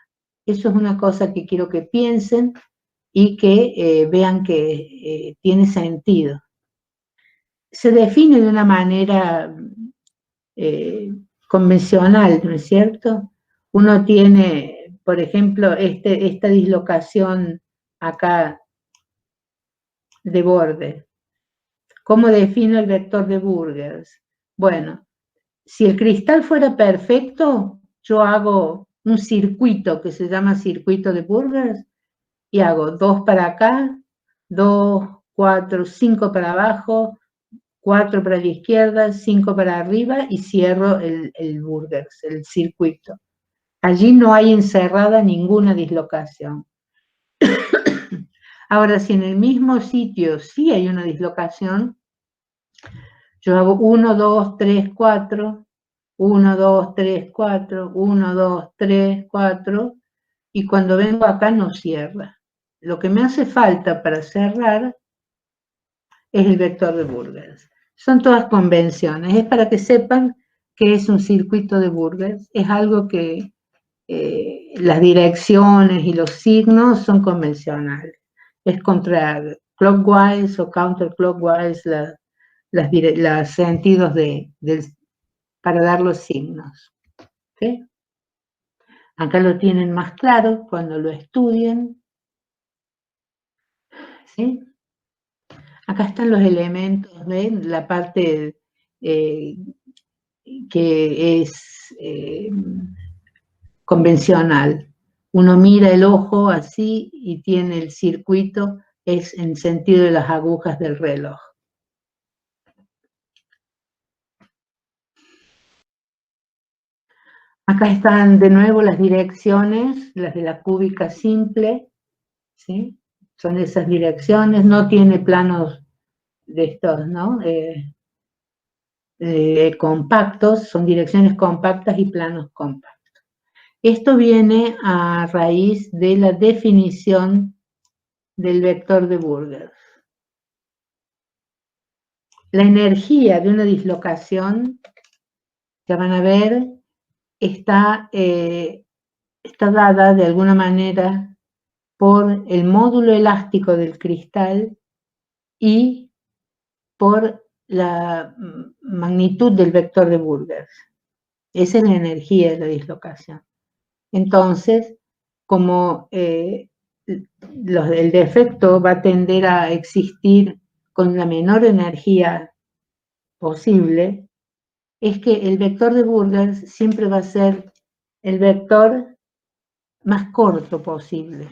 Eso es una cosa que quiero que piensen y que vean que tiene sentido. Se define de una manera convencional, ¿no es cierto? Uno tiene, por ejemplo, esta dislocación acá de borde. ¿Cómo defino el vector de Burgers? Bueno, si el cristal fuera perfecto, yo hago un circuito que se llama circuito de Burgers y hago 2 para acá, 2, 4, 5 para abajo, 4 para la izquierda, 5 para arriba y cierro el Burgers, el circuito. Allí no hay encerrada ninguna dislocación. Ahora, si en el mismo sitio sí hay una dislocación, yo hago 1, 2, 3, 4, 1, 2, 3, 4, 1, 2, 3, 4, y cuando vengo acá no cierra. Lo que me hace falta para cerrar es el vector de Burgers. Son todas convenciones, es para que sepan que es un circuito de Burgers, es algo que las direcciones y los signos son convencionales. Es contra clockwise o counterclockwise los sentidos para dar los signos. ¿Sí? Acá lo tienen más claro cuando lo estudien. ¿Sí? Acá están los elementos, ¿ven? La parte que es convencional. Uno mira el ojo así y tiene el circuito, es en sentido de las agujas del reloj. Acá están de nuevo las direcciones, las de la cúbica simple, ¿sí? Son esas direcciones, no tiene planos de estos, ¿no? Compactos, son direcciones compactas y planos compactos. Esto viene a raíz de la definición del vector de Burgers. La energía de una dislocación, ya van a ver, está dada de alguna manera por el módulo elástico del cristal y por la magnitud del vector de Burgers. Esa es la energía de la dislocación. Entonces, como el defecto va a tender a existir con la menor energía posible, es que el vector de Burgers siempre va a ser el vector más corto posible.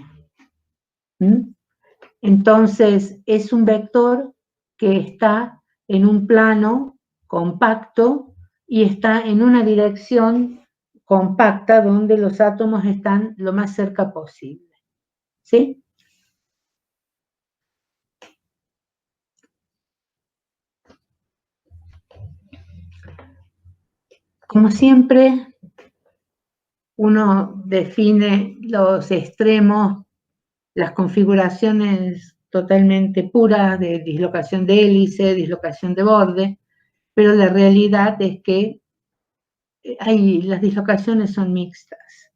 Entonces, es un vector que está en un plano compacto y está en una dirección compacta donde los átomos están lo más cerca posible. ¿sí? Como siempre, uno define los extremos, las configuraciones totalmente puras de dislocación de hélice, dislocación de borde, pero la realidad es que las dislocaciones son mixtas.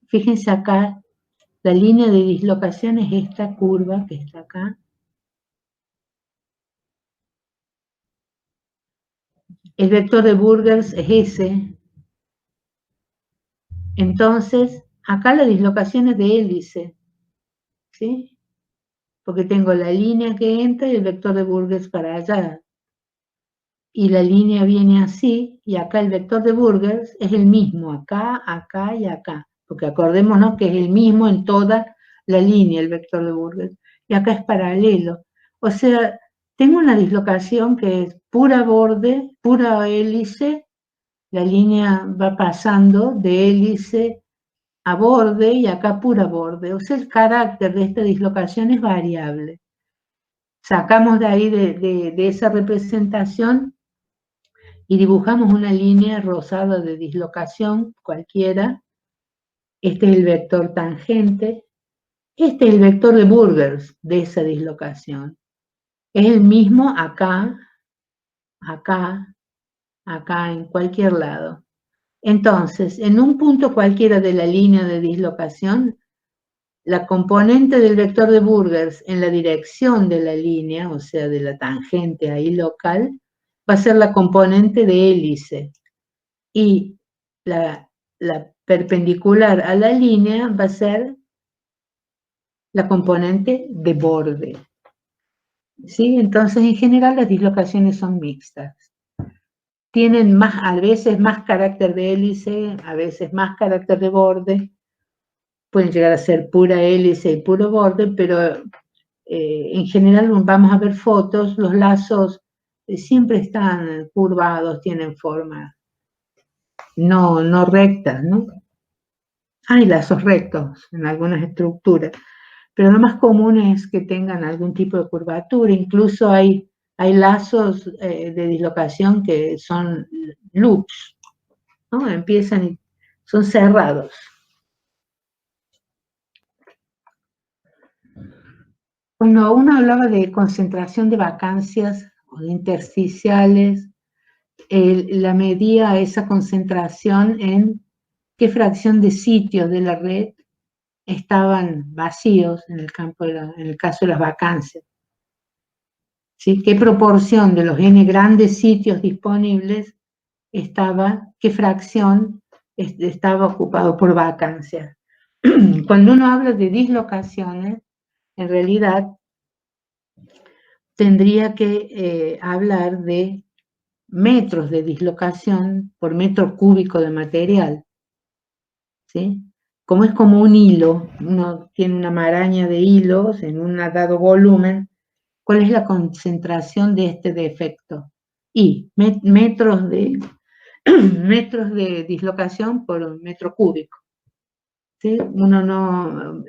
Fíjense acá, la línea de dislocación es esta curva que está acá. El vector de Burgers es ese. Entonces, acá la dislocación es de hélice, ¿sí? Porque tengo la línea que entra y el vector de Burgers para allá. Y la línea viene así, y acá el vector de Burgers es el mismo, acá, acá y acá. Porque acordémonos que es el mismo en toda la línea, el vector de Burgers. Y acá es paralelo. O sea, tengo una dislocación que es pura borde, pura hélice. La línea va pasando de hélice a borde y acá pura borde. O sea, el carácter de esta dislocación es variable. Sacamos de ahí, de esa representación, y dibujamos una línea rosada de dislocación cualquiera. Este es el vector tangente. Este es el vector de Burgers de esa dislocación. Es el mismo acá, acá, acá, en cualquier lado. Entonces, en un punto cualquiera de la línea de dislocación, la componente del vector de Burgers en la dirección de la línea, o sea, de la tangente ahí local, va a ser la componente de hélice. Y la perpendicular a la línea va a ser la componente de borde. ¿Sí? Entonces, en general, las dislocaciones son mixtas. Tienen más, a veces más carácter de hélice, a veces más carácter de borde. Pueden llegar a ser pura hélice y puro borde, pero en general vamos a ver fotos, los lazos siempre están curvados, tienen forma no rectas, ¿no? Hay lazos rectos en algunas estructuras, pero lo más común es que tengan algún tipo de curvatura. Incluso hay lazos de dislocación que son loops, ¿no? Empiezan y son cerrados. Cuando uno hablaba de concentración de vacancias o de intersticiales, la medía esa concentración en qué fracción de sitios de la red estaban vacíos en el caso de las vacancias. ¿Sí? ¿Qué proporción de los n grandes sitios disponibles qué fracción estaba ocupado por vacancias? Cuando uno habla de dislocaciones, en realidad tendría que hablar de metros de dislocación por metro cúbico de material, ¿sí? Como es como un hilo, uno tiene una maraña de hilos en un dado volumen, ¿cuál es la concentración de este defecto? Y metros de dislocación por metro cúbico, ¿sí? Uno no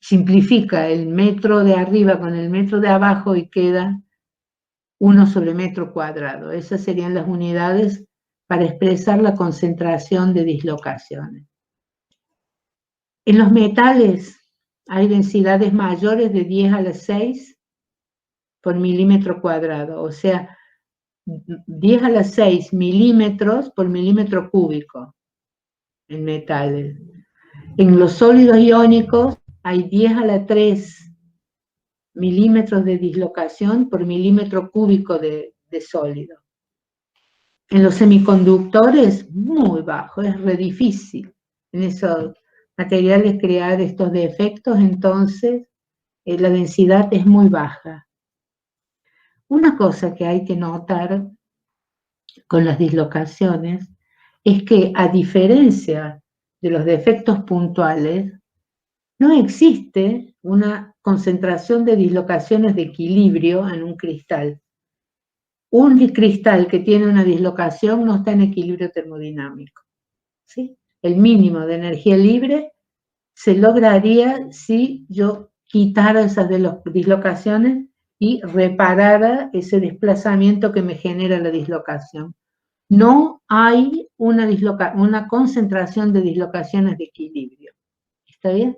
simplifica el metro de arriba con el metro de abajo y queda 1 sobre metro cuadrado. Esas serían las unidades para expresar la concentración de dislocaciones. En los metales hay densidades mayores de 10 a la 6 por milímetro cuadrado, o sea, 10 a la 6 milímetros por milímetro cúbico en metales. En los sólidos iónicos hay 10 a la 3 milímetros de dislocación por milímetro cúbico de sólido. En los semiconductores, muy bajo, es re difícil en esos materiales crear estos defectos, entonces la densidad es muy baja. Una cosa que hay que notar con las dislocaciones es que, a diferencia de los defectos puntuales, no existe una concentración de dislocaciones de equilibrio en un cristal. Un cristal que tiene una dislocación no está en equilibrio termodinámico, ¿sí? El mínimo de energía libre se lograría si yo quitara esas dislocaciones y reparara ese desplazamiento que me genera la dislocación. No hay una concentración de dislocaciones de equilibrio. ¿Está bien?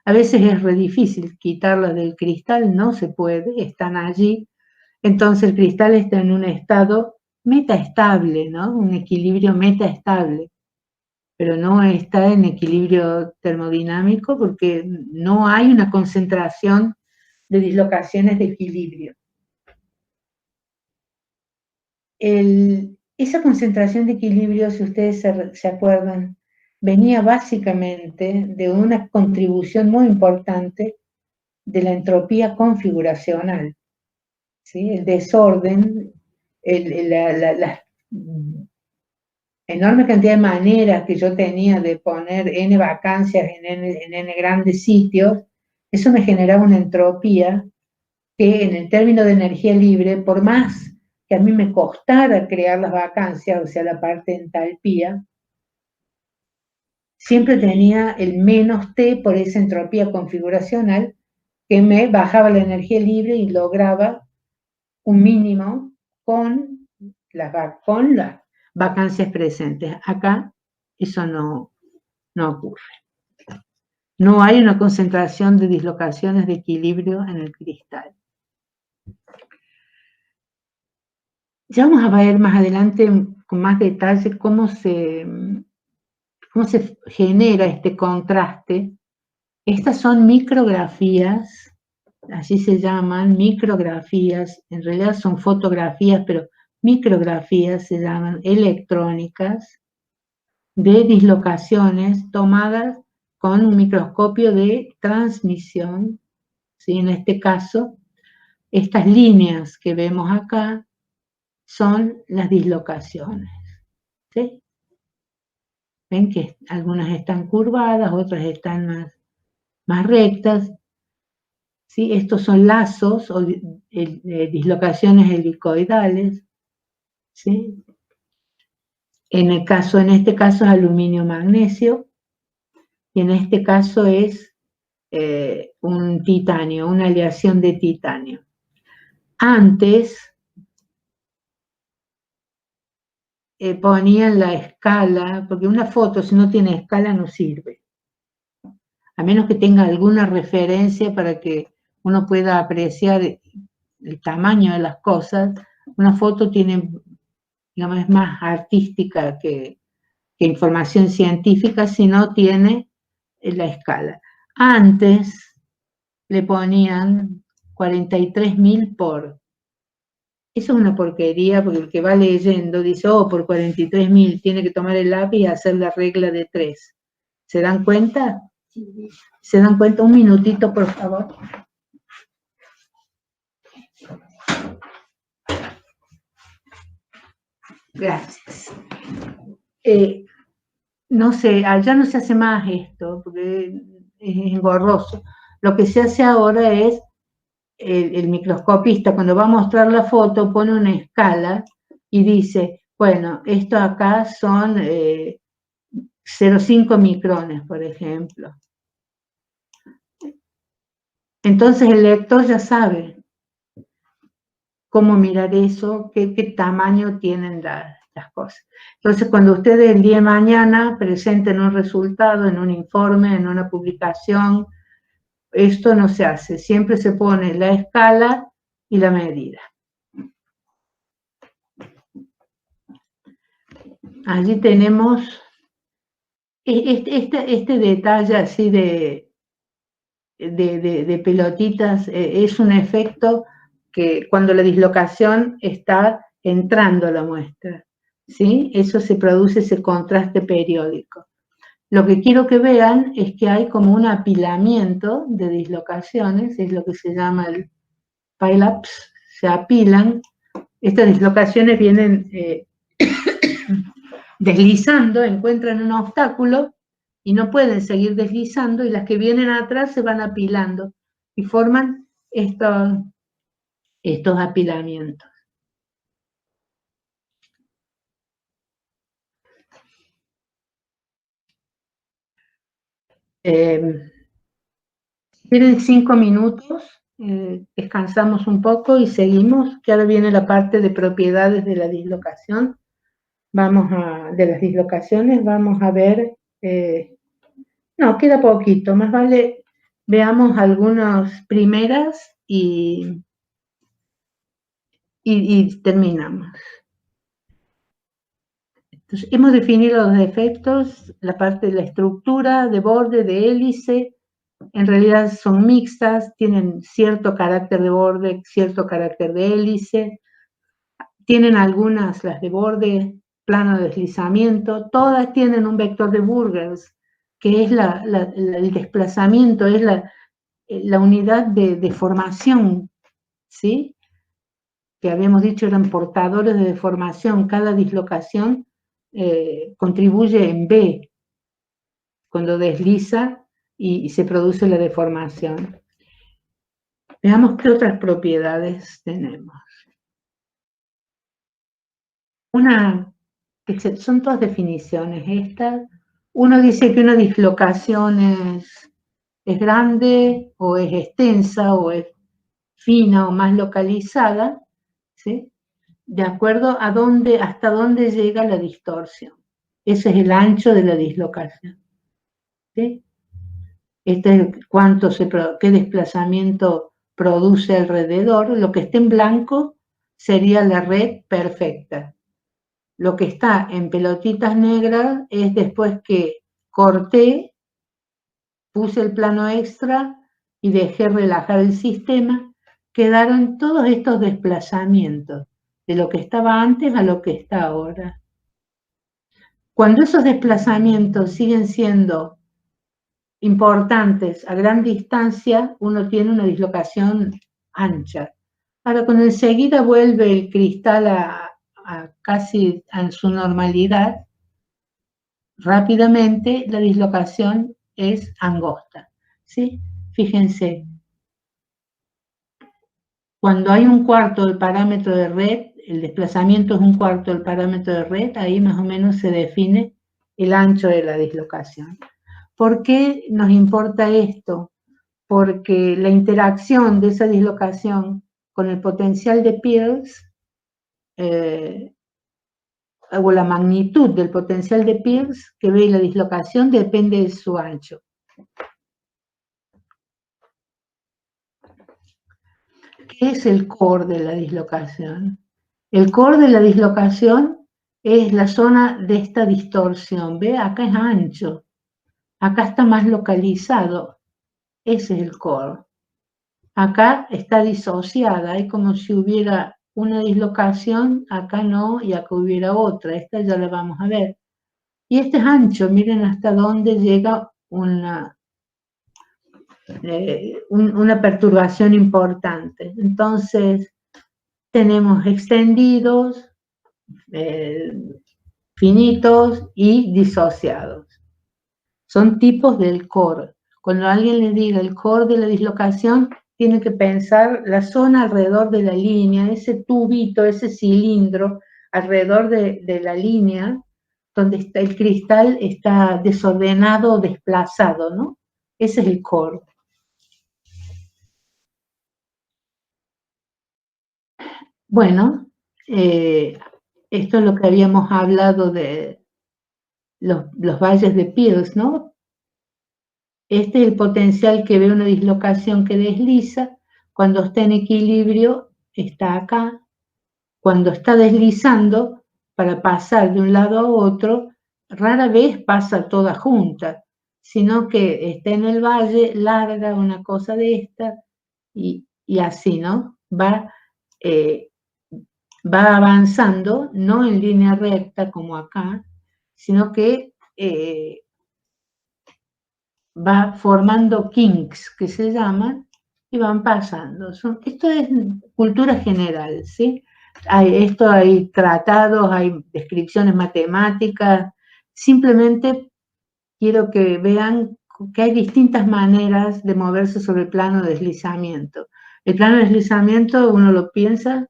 A veces es re difícil quitarlas del cristal, no se puede, están allí. Entonces el cristal está en un estado metaestable, ¿no? Un equilibrio metaestable, pero no está en equilibrio termodinámico porque no hay una concentración de dislocaciones de equilibrio. Esa concentración de equilibrio, si ustedes se acuerdan, venía básicamente de una contribución muy importante de la entropía configuracional, ¿sí? El desorden, la enorme cantidad de maneras que yo tenía de poner n vacancias en n grandes sitios, eso me generaba una entropía que en el término de energía libre, por más que a mí me costara crear las vacancias, o sea, la parte de entalpía, siempre tenía el menos T por esa entropía configuracional que me bajaba la energía libre y lograba un mínimo con las vacancias presentes. Acá eso no ocurre. No hay una concentración de dislocaciones de equilibrio en el cristal. Ya vamos a ver más adelante con más detalle cómo se genera este contraste. Estas son micrografías, así se llaman, micrografías, en realidad son fotografías, pero micrografías se llaman electrónicas, de dislocaciones tomadas con un microscopio de transmisión, ¿sí? En este caso, estas líneas que vemos acá son las dislocaciones, ¿sí? Ven que algunas están curvadas, otras están más rectas, ¿sí? Estos son lazos o dislocaciones helicoidales, ¿sí? En este caso es aluminio-magnesio, y en este caso es un titanio, una aleación de titanio. Antes ponían la escala, porque una foto si no tiene escala no sirve, a menos que tenga alguna referencia para que uno pueda apreciar el tamaño de las cosas. Una foto tiene, digamos, es más artística que información científica si no tiene la escala. Antes le ponían 43.000 por. Eso es una porquería, porque el que va leyendo dice, oh, por 43.000, tiene que tomar el lápiz y hacer la regla de 3. ¿Se dan cuenta? Sí. ¿Se dan cuenta? Un minutito, por favor. Gracias. No sé, allá no se hace más esto, porque es engorroso. Lo que se hace ahora es, el microscopista cuando va a mostrar la foto pone una escala y dice, bueno, esto acá son 0,5 micrones, por ejemplo. Entonces el lector ya sabe cómo mirar eso, qué tamaño tienen las cosas. Entonces, cuando ustedes el día de mañana presenten un resultado en un informe, en una publicación, esto no se hace. Siempre se pone la escala y la medida. Allí tenemos este detalle así de pelotitas, es un efecto que cuando la dislocación está entrando a la muestra, ¿sí? Eso se produce, ese contraste periódico. Lo que quiero que vean es que hay como un apilamiento de dislocaciones, es lo que se llama el pile-ups, se apilan. Estas dislocaciones vienen deslizando, encuentran un obstáculo y no pueden seguir deslizando, y las que vienen atrás se van apilando y forman estos apilamientos. Tienen 5 minutos, descansamos un poco y seguimos, que ahora viene la parte de propiedades de la dislocación. De las dislocaciones, vamos a ver, no, queda poquito, más vale veamos algunas primeras y terminamos. Entonces, hemos definido los defectos, la parte de la estructura, de borde, de hélice. En realidad son mixtas, tienen cierto carácter de borde, cierto carácter de hélice. Tienen algunas, las de borde, plano de deslizamiento. Todas tienen un vector de Burgers, que es el desplazamiento, es la unidad de deformación, ¿sí? Que habíamos dicho eran portadores de deformación. Cada dislocación contribuye en B cuando desliza y se produce la deformación. Veamos qué otras propiedades tenemos. Son todas definiciones estas. Uno dice que una dislocación es grande o es extensa o es fina o más localizada, ¿sí? De acuerdo a hasta dónde llega la distorsión. Ese es el ancho de la dislocación, ¿sí? Este es qué desplazamiento produce alrededor. Lo que esté en blanco sería la red perfecta. Lo que está en pelotitas negras es después que corté, puse el plano extra y dejé relajar el sistema, quedaron todos estos desplazamientos de lo que estaba antes a lo que está ahora. Cuando esos desplazamientos siguen siendo importantes a gran distancia, uno tiene una dislocación ancha. Ahora, cuando enseguida vuelve el cristal a casi a su normalidad, rápidamente la dislocación es angosta, ¿sí? Fíjense, cuando hay un cuarto del parámetro de red, el desplazamiento es un cuarto del parámetro de red, ahí más o menos se define el ancho de la dislocación. ¿Por qué nos importa esto? Porque la interacción de esa dislocación con el potencial de Peirce, o la magnitud del potencial de Peirce que ve la dislocación depende de su ancho. ¿Qué es el core de la dislocación? El core de la dislocación es la zona de esta distorsión. ¿Ve? Acá es ancho. Acá está más localizado. Ese es el core. Acá está disociada. Hay como si hubiera una dislocación, acá no, y acá hubiera otra. Esta ya la vamos a ver. Y este es ancho. Miren hasta dónde llega una perturbación importante. Entonces, tenemos extendidos, finitos y disociados. Son tipos del core. Cuando alguien le diga el core de la dislocación, tiene que pensar la zona alrededor de la línea, ese tubito, ese cilindro alrededor de la línea, donde está el cristal está desordenado o desplazado, ¿no? Ese es el core. Bueno, esto es lo que habíamos hablado de los valles de Peirce, ¿no? Este es el potencial que ve una dislocación que desliza. Cuando está en equilibrio, está acá. Cuando está deslizando, para pasar de un lado a otro, rara vez pasa toda junta, sino que está en el valle, larga una cosa de esta y así, ¿no? Va avanzando, no en línea recta como acá, sino que va formando kinks, que se llaman, y van pasando. Esto es cultura general, ¿sí? Hay tratados, hay descripciones matemáticas. Simplemente quiero que vean que hay distintas maneras de moverse sobre el plano de deslizamiento. El plano de deslizamiento uno lo piensa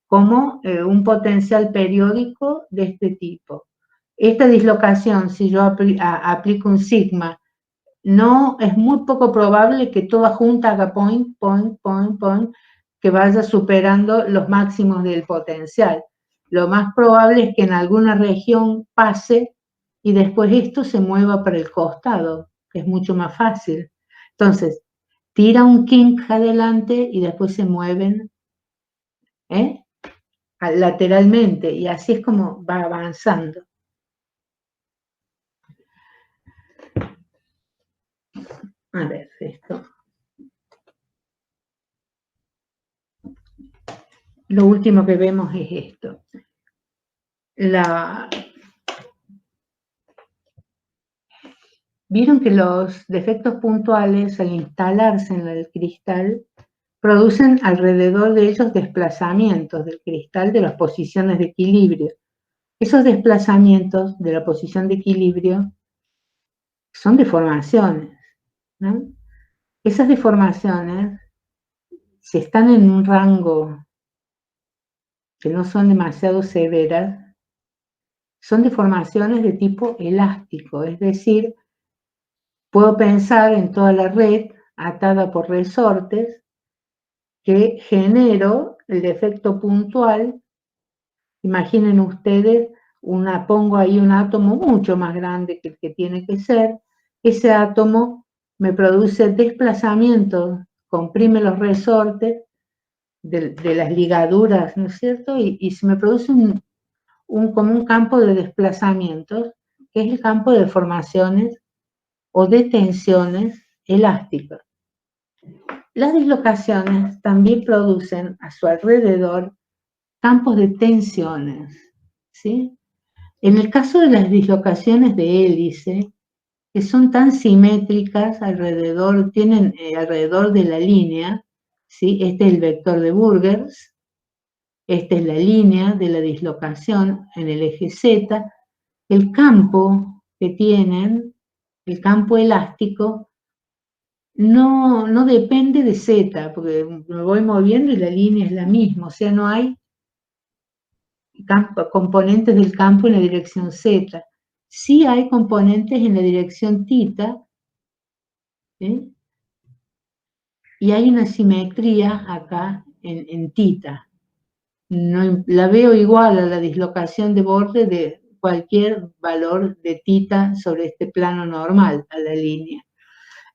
como un potencial periódico de este tipo. Esta dislocación, si yo aplico un sigma no, es muy poco probable que toda junta haga point, point, point, point, que vaya superando los máximos del potencial. Lo más probable es que en alguna región pase y después esto se mueva para el costado, que es mucho más fácil. Entonces, tira un kink adelante y después se mueven lateralmente, y así es como va avanzando. A ver, esto. Lo último que vemos es esto. Vieron que los defectos puntuales, al instalarse en el cristal, producen alrededor de ellos desplazamientos del cristal de las posiciones de equilibrio. Esos desplazamientos de la posición de equilibrio son deformaciones, ¿no? Esas deformaciones, si están en un rango que no son demasiado severas, son deformaciones de tipo elástico, es decir, puedo pensar en toda la red atada por resortes que genero el defecto puntual. Imaginen ustedes, pongo ahí un átomo mucho más grande que el que tiene que ser. Ese átomo me produce desplazamientos, comprime los resortes de las ligaduras, ¿no es cierto? Y se me produce como un campo de desplazamientos, que es el campo de formaciones o de tensiones elásticas. Las dislocaciones también producen a su alrededor campos de tensiones, ¿sí? En el caso de las dislocaciones de hélice, que son tan simétricas tienen alrededor de la línea, ¿sí? Este es el vector de Burgers, esta es la línea de la dislocación en el eje Z, el campo que tienen, el campo elástico, no depende de Z, porque me voy moviendo y la línea es la misma, o sea, no hay componentes del campo en la dirección Z. Sí hay componentes en la dirección θ, ¿sí? Y hay una simetría acá en θ. No, la veo igual a la dislocación de borde de cualquier valor de θ sobre este plano normal, a la línea.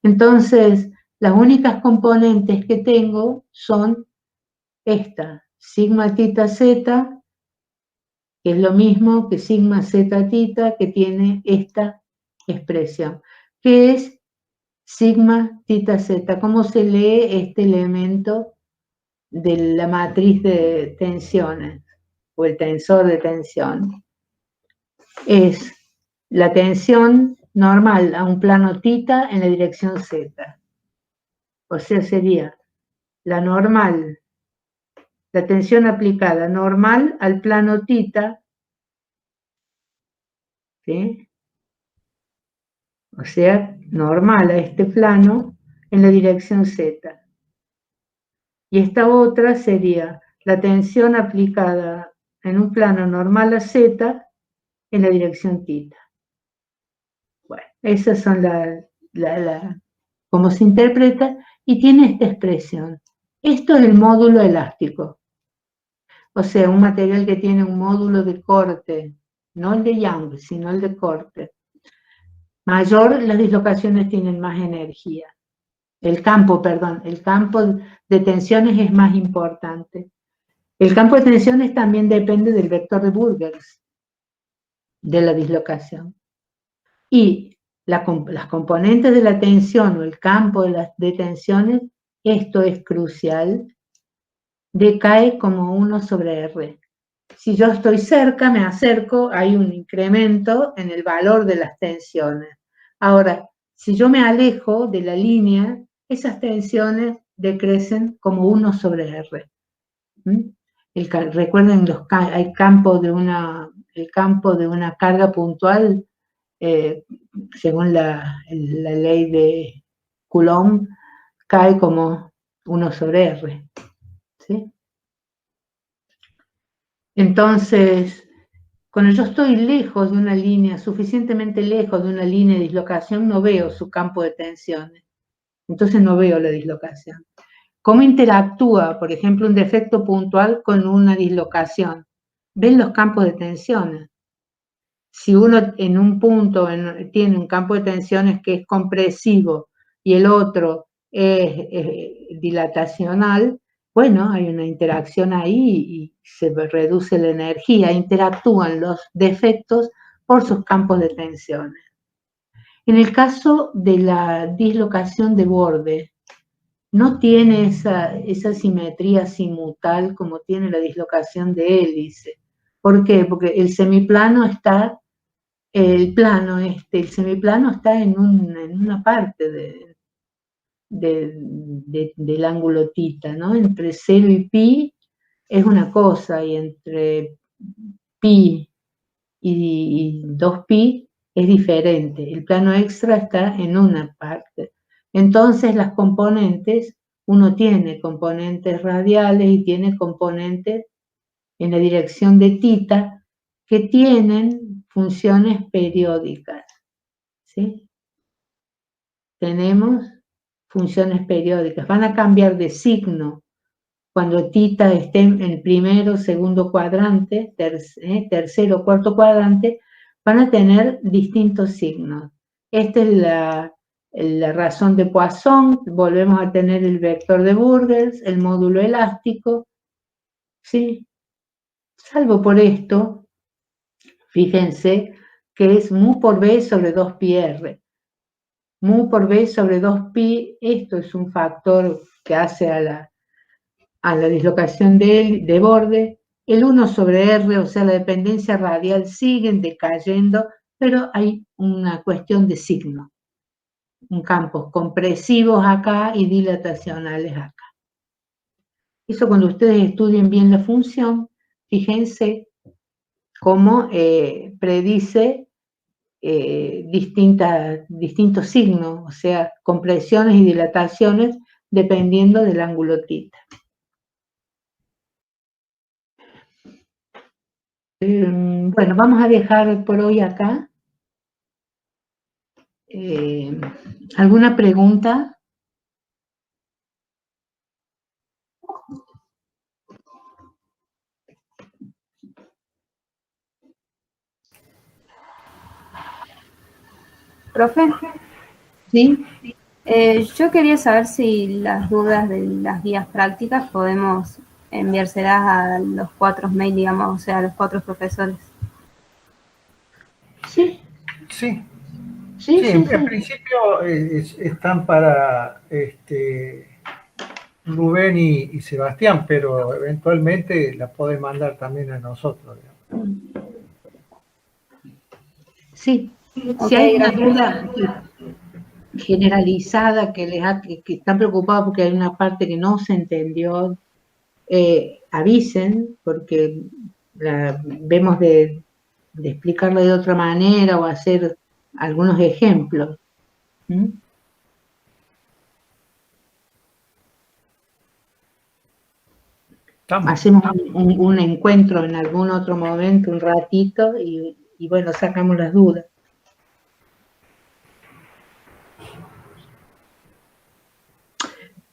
Entonces, las únicas componentes que tengo son esta, sigma θ z, que es lo mismo que sigma z θ, que tiene esta expresión, que es sigma θ z. ¿Cómo se lee este elemento de la matriz de tensiones o el tensor de tensión? Es la tensión normal a un plano θ en la dirección z. O sea, sería la normal, la tensión aplicada normal al plano θ, ¿sí? O sea, normal a este plano en la dirección z. Y esta otra sería la tensión aplicada en un plano normal a z en la dirección θ. Bueno, esas son cómo se interpreta, y tiene esta expresión. Esto es el módulo elástico. O sea, un material que tiene un módulo de corte, no el de Young, sino el de corte mayor, las dislocaciones tienen más energía. El campo de tensiones es más importante. El campo de tensiones también depende del vector de Burgers, de la dislocación. Y las componentes de la tensión o el campo de tensiones, esto es crucial, decae como 1 sobre R. Si yo estoy cerca, me acerco, hay un incremento en el valor de las tensiones. Ahora, si yo me alejo de la línea, esas tensiones decrecen como 1 sobre R. Recuerden, el campo de una carga puntual, según la ley de Coulomb, cae como 1 sobre R. ¿Sí? Entonces, Cuando yo estoy lejos de una línea, suficientemente lejos de una línea de dislocación, no veo su campo de tensiones. Entonces no veo la dislocación. ¿Cómo interactúa, por ejemplo, un defecto puntual con una dislocación? ¿Ven los campos de tensiones? Si uno en un punto tiene un campo de tensiones que es compresivo y el otro es dilatacional, bueno, hay una interacción ahí y se reduce la energía, interactúan los defectos por sus campos de tensiones. En el caso de la dislocación de borde, no tiene esa simetría simutal como tiene la dislocación de hélice. ¿Por qué? Porque el semiplano está, el semiplano está en una parte del ángulo tita, ¿no? Entre 0 y pi es una cosa, y entre pi y 2pi es diferente. El plano extra está en una parte. Entonces las componentes, uno tiene componentes radiales y tiene componentes en la dirección de tita que tienen funciones periódicas, ¿sí? Tenemos funciones periódicas, van a cambiar de signo cuando tita esté en el primero, segundo cuadrante, tercero, cuarto cuadrante, van a tener distintos signos. Esta es la razón de Poisson, volvemos a tener el vector de Burgers, el módulo elástico, ¿sí? Salvo por esto, fíjense que es mu por b sobre 2πr. Mu por b sobre 2pi, esto es un factor que hace a la dislocación de borde. El 1 sobre r, o sea, la dependencia radial, siguen decayendo, pero hay una cuestión de signo. Un campos compresivos acá y dilatacionales acá. Eso cuando ustedes estudien bien la función, fíjense cómo predice distintos signos, o sea, compresiones y dilataciones dependiendo del ángulo tita. Bueno, vamos a dejar por hoy acá. ¿Alguna pregunta? Profe, ¿Sí? yo quería saber si las dudas de las guías prácticas podemos enviárselas a los 4 mail, digamos, o sea, a los 4 profesores. Sí. Sí. Sí, Sí, en principio están para Rubén y Sebastián, pero eventualmente la pueden mandar también a nosotros. Sí. Okay, si hay una gracias. duda generalizada que están preocupados porque hay una parte que no se entendió, avisen, porque vemos de explicarlo de otra manera o hacer algunos ejemplos. Hacemos un encuentro en algún otro momento, un ratito, y bueno, sacamos las dudas.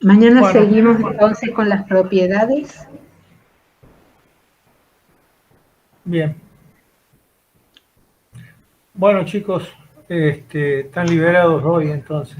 Mañana seguimos entonces con las propiedades. Bien. Bueno, chicos, están liberados hoy entonces.